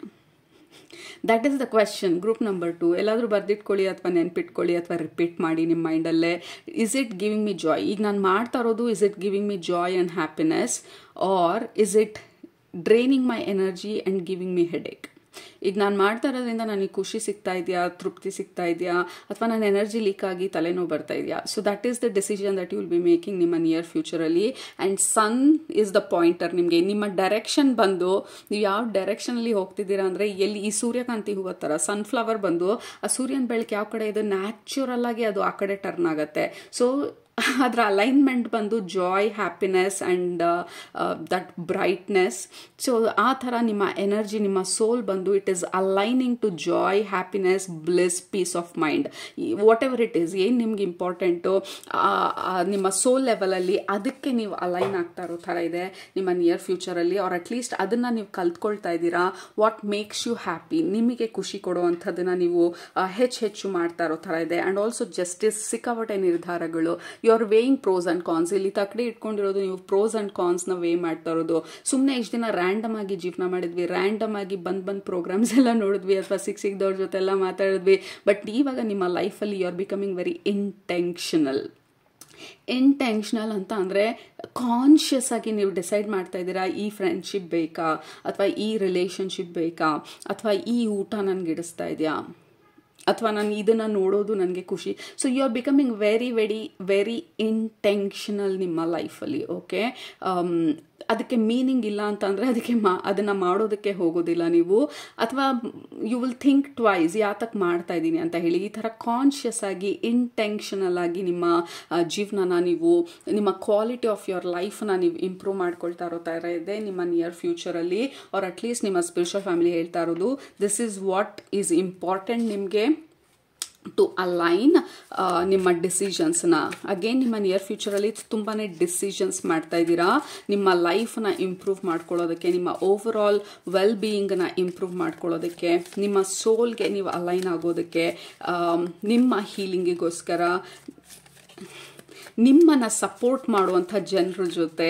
A: That is the question. Group number 2 ಎಲ್ಲಾದರೂ ಬರ್ದಿಟ್ಕೊಳ್ಳಿ ಅಥವಾ ನೆನ್ಪಿಟ್ಕೊಳ್ಳಿ ಅಥವಾ ರಿಪೀಟ್ ಮಾಡಿ ನಿಮ್ಮ ಮೈಂಡಲ್ಲೇ. Is it giving me joy? ಈಗ ನಾನು ಮಾಡ್ತಾ ಇರೋದು, is it giving me joy and happiness, or is it draining my energy and giving me headache? ಈಗ ನಾನು ಮಾಡ್ತಾ ಇರೋದ್ರಿಂದ ನನಗೆ ಖುಷಿ ಸಿಗ್ತಾ ಇದೆಯಾ, ತೃಪ್ತಿ ಸಿಗ್ತಾ ಇದೆಯಾ, ಅಥವಾ ನನ್ನ ಎನರ್ಜಿ ಲೀಕ್ ಆಗಿ ತಲೆನೋವು ಬರ್ತಾ ಇದೆಯಾ? So that is the decision that you will be making ನಿಮ್ಮ ನಿಯರ್ ಫ್ಯೂಚರಲ್ಲಿ. And sun is the pointer. ನಿಮಗೆ ನಿಮ್ಮ ಡೈರೆಕ್ಷನ್ ಬಂದು ನೀವು ಯಾವ ಡೈರೆಕ್ಷನಲ್ಲಿ ಹೋಗ್ತಿದ್ದೀರಾ ಅಂದರೆ, ಎಲ್ಲಿ ಈ ಸೂರ್ಯಕಾಂತಿ ಹೂವು ಥರ ಸನ್ಫ್ಲವರ್ ಬಂದು ಆ ಸೂರ್ಯನ ಬೆಳಕು ಯಾವ ಕಡೆ ಇದೆ, ನ್ಯಾಚುರಲ್ ಆಗಿ ಅದು ಆ ಕಡೆ ಟರ್ನ್ ಆಗುತ್ತೆ. ಸೊ ಅದರ ಅಲೈನ್ಮೆಂಟ್ ಬಂದು joy, happiness and that brightness. So ಆ ಥರ ನಿಮ್ಮ ಎನರ್ಜಿ, ನಿಮ್ಮ ಸೋಲ್ ಬಂದು it is aligning to joy, happiness, bliss, peace of mind. Whatever it is, ಏನು ನಿಮ್ಗೆ ಇಂಪಾರ್ಟೆಂಟು ನಿಮ್ಮ ಸೋಲ್ ಲೆವೆಲಲ್ಲಿ, ಅದಕ್ಕೆ ನೀವು ಅಲೈನ್ ಆಗ್ತಾ ಇರೋ ಥರ ಇದೆ ನಿಮ್ಮ ನಿಯರ್ ಫ್ಯೂಚರಲ್ಲಿ. ಆರ್ ಅಟ್ಲೀಸ್ಟ್ ಅದನ್ನು ನೀವು ಕಲ್ತ್ಕೊಳ್ತಾ ಇದ್ದೀರಾ. ವಾಟ್ ಮೇಕ್ಸ್ ಯು ಹ್ಯಾಪಿ, ನಿಮಗೆ ಖುಷಿ ಕೊಡುವಂಥದ್ದನ್ನು ನೀವು ಹೆಚ್ಚು ಮಾಡ್ತಾ ಇರೋ ಥರ ಇದೆ. ಆ್ಯಂಡ್ ಆಲ್ಸೋ ಜಸ್ಟಿಸ್, ಸಿಕ್ಕಾಪಟ್ಟೆ ನಿರ್ಧಾರಗಳು. You are weighing pros and cons. ಇಲ್ಲಿ ತಕ್ಕಡೆ ಇಟ್ಕೊಂಡಿರೋದು ನೀವು ಪ್ರೋಸ್ ಅಂಡ್ ಕಾನ್ಸ್ನ ವೇ ಮಾಡ್ತಾ ಇರೋದು. ಸುಮ್ಮನೆ ಇಷ್ಟು ದಿನ ರ್ಯಾಂಡಮ್ ಆಗಿ ಜೀವನ ಮಾಡಿದ್ವಿ, ರ್ಯಾಂಡಮ್ ಆಗಿ ಬಂದ್ ಪ್ರೋಗ್ರಾಮ್ಸ್ ಎಲ್ಲ ನೋಡಿದ್ವಿ, ಅಥವಾ ಸಿಕ್ಕಿದವ್ರ ಜೊತೆ ಎಲ್ಲ ಮಾತಾಡಿದ್ವಿ. ಬಟ್ ಇವಾಗ ನಿಮ್ಮ ಲೈಫಲ್ಲಿ you are becoming very intentional ಅಂತ ಅಂದರೆ ಕಾನ್ಷಿಯಸ್ ಆಗಿ ನೀವು ಡಿಸೈಡ್ ಮಾಡ್ತಾ ಇದ್ದೀರಾ, ಈ ಫ್ರೆಂಡ್ಶಿಪ್ ಬೇಕಾ, ಅಥವಾ ಈ ರಿಲೇಷನ್ಶಿಪ್ ಬೇಕಾ, ಅಥವಾ ಈ ಊಟ ನನಗೆ ಇಡಿಸ್ತಾ ಇದೆಯಾ, ಅಥವಾ ನಾನು ಇದನ್ನು ನೋಡೋದು ನನಗೆ ಖುಷಿ. So you are becoming very intentional ನಿಮ್ಮ ಲೈಫಲ್ಲಿ. ಓಕೆ, ಅದಕ್ಕೆ ಮೀನಿಂಗ್ ಇಲ್ಲ ಅಂತಂದರೆ ಅದನ್ನು ಮಾಡೋದಕ್ಕೆ ಹೋಗೋದಿಲ್ಲ ನೀವು, ಅಥವಾ ಯು ವಿಲ್ ಥಿಂಕ್ ಟ್ವೈಸ್ ಯಾತಕ್ಕೆ ಮಾಡ್ತಾ ಇದ್ದೀನಿ ಅಂತ ಹೇಳಿ. ಈ ಥರ ಕಾನ್ಷಿಯಸ್ ಆಗಿ ಇಂಟೆನ್ಷನಲ್ ಆಗಿ ನಿಮ್ಮ ಜೀವನನ ನೀವು, ನಿಮ್ಮ ಕ್ವಾಲಿಟಿ ಆಫ್ ಯುವರ್ ಲೈಫ್ನ ನೀವು ಇಂಪ್ರೂವ್ ಮಾಡ್ಕೊಳ್ತಾ ಇರೋ ಥರ ಇದೆ ನಿಮ್ಮ ನಿಯರ್ ಫ್ಯೂಚರಲ್ಲಿ. ಆರ್ ಅಟ್ಲೀಸ್ಟ್ ನಿಮ್ಮ ಸ್ಪಿರಿಚುವಲ್ ಫ್ಯಾಮಿಲಿ ಹೇಳ್ತಾ ಇರೋದು, this is what is important ನಿಮಗೆ ಟು ಅಲೈನ್ ನಿಮ್ಮ ಡಿಸಿಷನ್ಸ್ನ. ಅಗೇನ್ ನಿಮ್ಮ ನಿಯರ್ ಫ್ಯೂಚರಲ್ಲಿ ತುಂಬಾ ಡಿಸಿಷನ್ಸ್ ಮಾಡ್ತಾ ಇದ್ದೀರಾ ನಿಮ್ಮ ಲೈಫ್ನ ಇಂಪ್ರೂವ್ ಮಾಡ್ಕೊಳ್ಳೋದಕ್ಕೆ, ನಿಮ್ಮ ಓವರ್ ಆಲ್ ವೆಲ್ ಬೀಯಿಂಗ್ನ ಇಂಪ್ರೂವ್ ಮಾಡ್ಕೊಳ್ಳೋದಕ್ಕೆ, ನಿಮ್ಮ ಸೋಲ್ಗೆ ನೀವು ಅಲೈನ್ ಆಗೋದಕ್ಕೆ, ನಿಮ್ಮ ಹೀಲಿಂಗಿಗೋಸ್ಕರ, ನಿಮ್ಮನ್ನು ಸಪೋರ್ಟ್ ಮಾಡುವಂಥ ಜನರ ಜೊತೆ.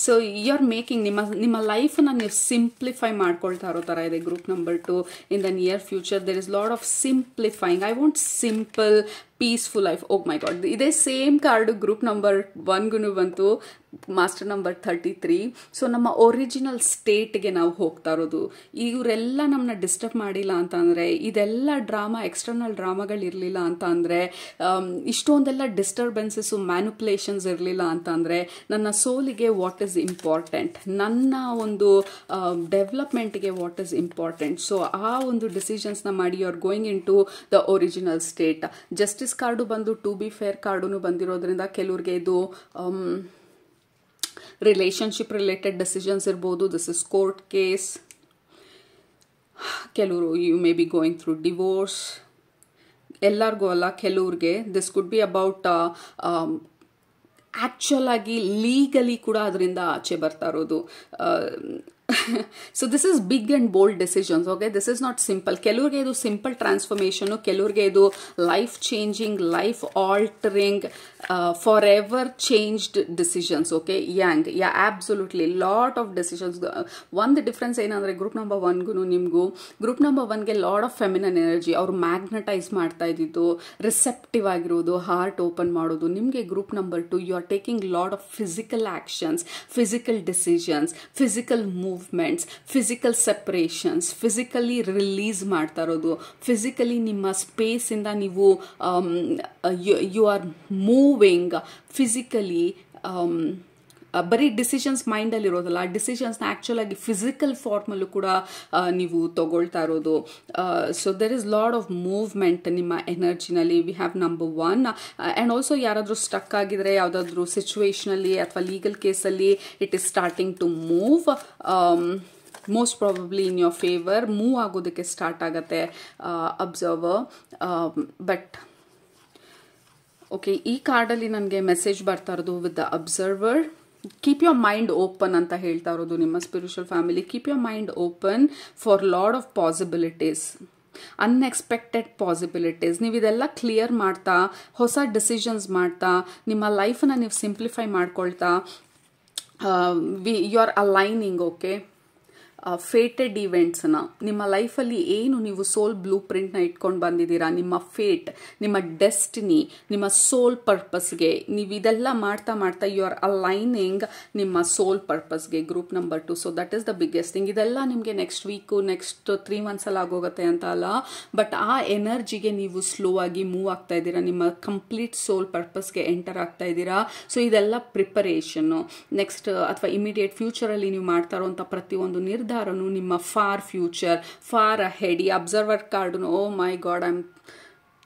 A: ಸೊ ಯು ಆರ್ ಮೇಕಿಂಗ್ ನಿಮ್ಮ ಲೈಫನ್ನು ನೀವು ಸಿಂಪ್ಲಿಫೈ ಮಾಡ್ಕೊಳ್ತಾ ಇರೋ ಥರ ಇದೆ. Group number 2 in the near future there is lot of simplifying. I want simple peaceful life. Oh my god, ಇದೇ ಸೇಮ್ ಕಾರ್ಡು ಗ್ರೂಪ್ ನಂಬರ್ 1ಗೂ ಬಂತು, ಮಾಸ್ಟರ್ ನಂಬರ್ 33. ಸೊ ನಮ್ಮ ಒರಿಜಿನಲ್ ಸ್ಟೇಟ್ಗೆ ನಾವು ಹೋಗ್ತಾ ಇರೋದು. ಇವರೆಲ್ಲ ನಮ್ಮನ್ನ ಡಿಸ್ಟರ್ಬ್ ಮಾಡಿಲ್ಲ ಅಂತ ಅಂದರೆ, ಇದೆಲ್ಲ ಡ್ರಾಮಾ, ಎಕ್ಸ್ಟರ್ನಲ್ ಡ್ರಾಮಾಗಳಿರಲಿಲ್ಲ ಅಂತ ಅಂದರೆ, ಇಷ್ಟೊಂದೆಲ್ಲ ಡಿಸ್ಟರ್ಬೆನ್ಸಸ್ಸು, ಮ್ಯಾನುಪುಲೇಷನ್ಸ್ ಇರಲಿಲ್ಲ ಅಂತ ಅಂದರೆ, ನನ್ನ ಸೋಲಿಗೆ ವಾಟ್ ಈಸ್ ಇಂಪಾರ್ಟೆಂಟ್, ನನ್ನ ಒಂದು ಡೆವಲಪ್ಮೆಂಟ್ಗೆ ವಾಟ್ ಈಸ್ ಇಂಪಾರ್ಟೆಂಟ್. ಸೊ ಆ ಒಂದು ಡಿಸಿಷನ್ಸ್ನ ಮಾಡಿ you are going in to the original state. Justice card ಬಂದು ಟು ಬಿ ಫೇರ್ ಕಾರ್ಡು ಬಂದಿರೋದ್ರಿಂದ ಕೆಲವ್ರಿಗೆ ಇದು ರಿಲೇಷನ್ಶಿಪ್ ರಿಲೇಟೆಡ್ ಡಿಸಿಷನ್ಸ್ ಇರ್ಬೋದು. This is court case. ಕೆಲವರು you may be going through divorce. ಎಲ್ಲರಿಗೂ ಅಲ್ಲ, ಕೆಲವ್ರಿಗೆ this could be about actual ಆಗಿ ಲೀಗಲಿ ಕೂಡ ಅದರಿಂದ ಆಚೆ ಬರ್ತಾ ಇರೋದು. So this is big and bold decisions. Okay, this is not simple. ಕೆಲವ್ರಿಗೆ ಇದು ಸಿಂಪಲ್ ಟ್ರಾನ್ಸ್ಫಾರ್ಮೇಶನ್, ಕೆಲವ್ರಿಗೆ ಇದು life changing, life altering, for ever changed decisions. Okay, absolutely lot of decisions. ಒಂದು ಡಿಫ್ರೆನ್ಸ್ ಏನಂದ್ರೆ ಗ್ರೂಪ್ ನಂಬರ್ 1ಗೂ ನಿಮಗೂ, ಗ್ರೂಪ್ ನಂಬರ್ 1ಗೆ lot of feminine energy, ಅವ್ರು ಮ್ಯಾಗ್ನೆಟೈಸ್ ಮಾಡ್ತಾ ಇದ್ದಿದ್ದು, ರಿಸೆಪ್ಟಿವ್ ಆಗಿರೋದು, ಹಾರ್ಟ್ ಓಪನ್ ಮಾಡೋದು. ನಿಮಗೆ group number 2, you are taking lot of physical actions, physical decisions, physical movements, physical separations, physically release ಮಾಡ್ತಾ ಇರೋದು, ಫಿಸಿಕಲಿ ನಿಮ್ಮ ಸ್ಪೇಸಿಂದ ನೀವು ಯು ಆರ್ ಮೂವಿಂಗ್ ಫಿಸಿಕಲಿ. ಬರೀ ಡಿಸಿಷನ್ಸ್ ಮೈಂಡಲ್ಲಿ ಇರೋದಲ್ಲ, ಆ ಡಿಸಿಷನ್ಸ್ನ ಆ್ಯಕ್ಚುಲ್ ಆಗಿ ಫಿಸಿಕಲ್ ಫಾರ್ಮಲ್ಲೂ ಕೂಡ ನೀವು ತಗೊಳ್ತಾ ಇರೋದು. So there is lot of movement ನಿಮ್ಮ ಎನರ್ಜಿನಲ್ಲಿ. We have number 1. And also ಯಾರಾದರೂ ಸ್ಟಕ್ ಆಗಿದ್ರೆ ಯಾವುದಾದ್ರೂ ಸಿಚುವೇಶನಲ್ಲಿ ಅಥವಾ ಲೀಗಲ್ ಕೇಸಲ್ಲಿ, it is starting to move, most probably in your favour. Move ಆಗೋದಕ್ಕೆ ಸ್ಟಾರ್ಟ್ ಆಗುತ್ತೆ ಅಬ್ಸರ್ವರ್. ಬಟ್ ಓಕೆ, ಈ ಕಾರ್ಡಲ್ಲಿ ನನಗೆ ಮೆಸೇಜ್ ಬರ್ತಾ ಇರೋದು with the observer. Keep your mind open ಅಂತ ಹೇಳ್ತಾ ಇರೋದು ನಿಮ್ಮ spiritual family. Keep your mind open for lot of possibilities, unexpected possibilities. ನೀವು ಇದೆಲ್ಲ ಕ್ಲಿಯರ್ ಮಾಡ್ತಾ, ಹೊಸ ಡಿಸಿಷನ್ಸ್ ಮಾಡ್ತಾ, ನಿಮ್ಮ ಲೈಫನ್ನ ನೀವು ಸಿಂಪ್ಲಿಫೈ ಮಾಡ್ಕೊಳ್ತಾ, ಯು ಆರ್ ಅಲೈನಿಂಗ್. ಓಕೆ, ಫೇಟೆಡ್ ಈವೆಂಟ್ಸ್ನ ನಿಮ್ಮ ಲೈಫಲ್ಲಿ ಏನು ನೀವು ಸೋಲ್ ಬ್ಲೂ ಪ್ರಿಂಟ್ನ ಇಟ್ಕೊಂಡು ಬಂದಿದ್ದೀರಾ, ನಿಮ್ಮ ಫೇಟ್, ನಿಮ್ಮ ಡೆಸ್ಟಿನಿ, ನಿಮ್ಮ ಸೋಲ್ ಪರ್ಪಸ್ಗೆ ನೀವು ಇದೆಲ್ಲ ಮಾಡ್ತಾ ಮಾಡ್ತಾ ಯು ಆರ್ ಅಲೈನಿಂಗ್ ನಿಮ್ಮ ಸೋಲ್ ಪರ್ಪಸ್ಗೆ. Group number 2. So that is the biggest thing. ಇದೆಲ್ಲ ನಿಮಗೆ ನೆಕ್ಸ್ಟ್ ವೀಕು, ನೆಕ್ಸ್ಟ್ 3 ಮಂತ್ಸಲ್ಲಿ ಆಗೋಗುತ್ತೆ ಅಂತ ಅಲ್ಲ, ಬಟ್ ಆ ಎನರ್ಜಿಗೆ ನೀವು ಸ್ಲೋ ಆಗಿ ಮೂವ್ ಆಗ್ತಾ ಇದ್ದೀರಾ, ನಿಮ್ಮ ಕಂಪ್ಲೀಟ್ ಸೋಲ್ ಪರ್ಪಸ್ಗೆ ಎಂಟರ್ ಆಗ್ತಾ ಇದ್ದೀರಾ. ಸೊ ಇದೆಲ್ಲ ಪ್ರಿಪರೇಷನ್ನು. ನೆಕ್ಸ್ಟ್ ಅಥವಾ ಇಮಿಡಿಯೇಟ್ ಫ್ಯೂಚರಲ್ಲಿ ನೀವು ಮಾಡ್ತಾ ಇರೋಂಥ ಪ್ರತಿಯೊಂದು ನಿರ್ಧಾರನು ನಿಮ್ಮ ಫಾರ್ ಫ್ಯೂಚರ್, ಫಾರ್ ಅಹೆಡ್. ಈ observer card, oh my god, I am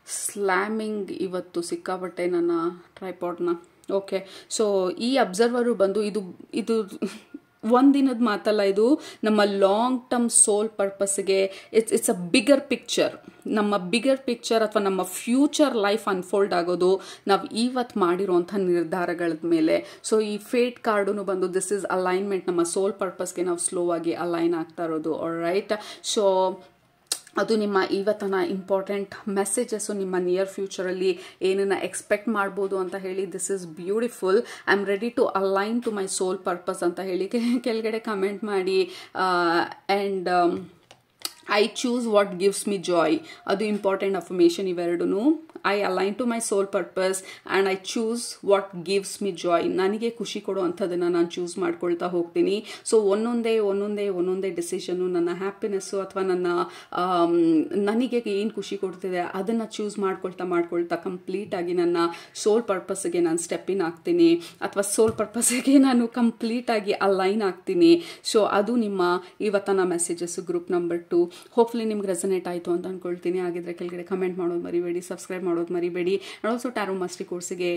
A: slamming ಇವತ್ತು ಸಿಕ್ಕಾಪಟ್ಟೆ ನನ್ನ ಟ್ರೈಪಾಡ್ನ. ಓಕೆ, ಸೊ ಈ ಅಬ್ಸರ್ವರು ಬಂದು ಇದು ಒಂದಿನದ ಮಾತಲ್ಲ, ಇದು ನಮ್ಮ ಲಾಂಗ್ ಟರ್ಮ್ ಸೋಲ್ ಪರ್ಪಸ್ಗೆ ಇಟ್ಸ್ ಅ ಬಿಗರ್ ಪಿಕ್ಚರ್. ನಮ್ಮ ಬಿಗರ್ ಪಿಕ್ಚರ್ ಅಥವಾ ನಮ್ಮ ಫ್ಯೂಚರ್ ಲೈಫ್ ಅನ್ಫೋಲ್ಡ್ ಆಗೋದು ನಾವು ಇವತ್ತು ಮಾಡಿರೋಂಥ ನಿರ್ಧಾರಗಳ ಮೇಲೆ. ಸೊ ಈ ಫೇಟ್ ಕಾರ್ಡು ಬಂದು ದಿಸ್ ಇಸ್ ಅಲೈನ್ಮೆಂಟ್. ನಮ್ಮ ಸೋಲ್ ಪರ್ಪಸ್ಗೆ ನಾವು ಸ್ಲೋ ಆಗಿ ಅಲೈನ್ ಆಗ್ತಾ ಇರೋದು. ಆಲ್ರೈಟ್, ಸೊ ಅದು ನಿಮ್ಮ ಇವತ್ತಿನ ಇಂಪಾರ್ಟೆಂಟ್ ಮೆಸೇಜಸ್ಸು. ನಿಮ್ಮ ನಿಯರ್ ಫ್ಯೂಚರಲ್ಲಿ ಏನನ್ನ ಎಕ್ಸ್ಪೆಕ್ಟ್ ಮಾಡ್ಬೋದು ಅಂತ ಹೇಳಿ, this is beautiful. I am ready to align to my soul purpose ಅಂತ ಹೇಳಿ ಕೆಳಗಡೆ ಕಮೆಂಟ್ ಮಾಡಿ. And I choose what gives me joy, ಅದು ಇಂಪಾರ್ಟೆಂಟ್ ಅಫರ್ಮೇಷನ್ ಇವೆರಡೂ. I align to my soul purpose and I choose what gives me joy. ನನಗೆ ಖುಷಿ ಕೊಡೋ ಅಂಥದ್ದನ್ನು ನಾನು ಚೂಸ್ ಮಾಡ್ಕೊಳ್ತಾ ಹೋಗ್ತೀನಿ. ಸೊ ಒಂದೊಂದೇ ಡಿಸಿಷನ್ನು ನನ್ನ ಹ್ಯಾಪಿನೆಸ್ಸು ಅಥವಾ ನನಗೆ ಏನು ಖುಷಿ ಕೊಡ್ತಿದೆ ಅದನ್ನು ಚೂಸ್ ಮಾಡ್ಕೊಳ್ತಾ ಕಂಪ್ಲೀಟಾಗಿ ನನ್ನ ಸೋಲ್ ಪರ್ಪಸ್ಗೆ ನಾನು ಸ್ಟೆಪ್ ಇನ್ ಆಗ್ತೀನಿ, ಅಥವಾ ಸೋಲ್ ಪರ್ಪಸ್ಗೆ ನಾನು ಕಂಪ್ಲೀಟಾಗಿ ಅಲೈನ್ ಆಗ್ತೀನಿ. ಸೊ ಅದು ನಿಮ್ಮ ಇವತ್ತಿನ ಮೆಸೇಜಸ್ಸು ಗ್ರೂಪ್ ನಂಬರ್ 2. ಹೋಪ್ಫುಲಿ ನಿಮ್ಗೆ ರೆಸನೇಟ್ ಆಯಿತು ಅಂತ ಅಂದ್ಕೊಳ್ತೀನಿ. ಆಗಿದ್ರೆ ಕೆಳಗಡೆ ಕಮೆಂಟ್ ಮಾಡೋದು ಮರಿಬೇಡಿ, ಸಬ್ಸ್ಕ್ರೈಬ್ ಮಾಡೋದು ಮರಿಬೇಡಿ. ಆ್ಯಂಡ್ ಆಲ್ಸೋ ಟ್ಯಾರೋ ಮಾಸ್ಟರಿ ಕೋರ್ಸಿಗೆ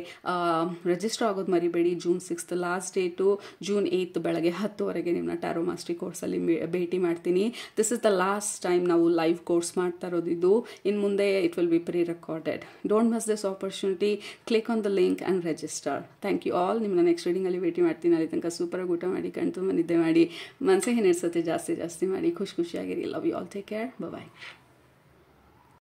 A: ರಿಜಿಸ್ಟರ್ ಆಗೋದು ಮರಿಬೇಡಿ. June 6th last date. June 8th ಬೆಳಗ್ಗೆ 10 ನಿಮ್ಮನ್ನ ಟ್ಯಾರೋ ಮಾಸ್ಟರಿ ಕೋರ್ಸಲ್ಲಿ ಭೇಟಿ ಮಾಡ್ತೀನಿ. This is the last time ನಾವು ಲೈವ್ ಕೋರ್ಸ್ ಮಾಡ್ತಾ ಇರೋದು ಇದು. ಇನ್ನು ಮುಂದೆ it will be pre recorded. Don't miss this opportunity. Click on the link and register. Thank you all. ನಿಮ್ಮನ್ನ ನೆಕ್ಸ್ಟ್ ರೀಡಿಂಗಲ್ಲಿ ಭೇಟಿ ಮಾಡ್ತೀನಿ. ಅಲ್ಲಿ ತನಕ ಸೂಪರಾಗಿ ಊಟ ಮಾಡಿ, ಕಣ್ ತುಂಬ ನಿದ್ದೆ ಮಾಡಿ, ಮನಸ್ಸಿಗೆ ನಿರ್ಸತ್ತೆ ಜಾಸ್ತಿ ಮಾಡಿ, ಖುಷಿಯಾಗಿರಿ. Love you all. Take care. Bye.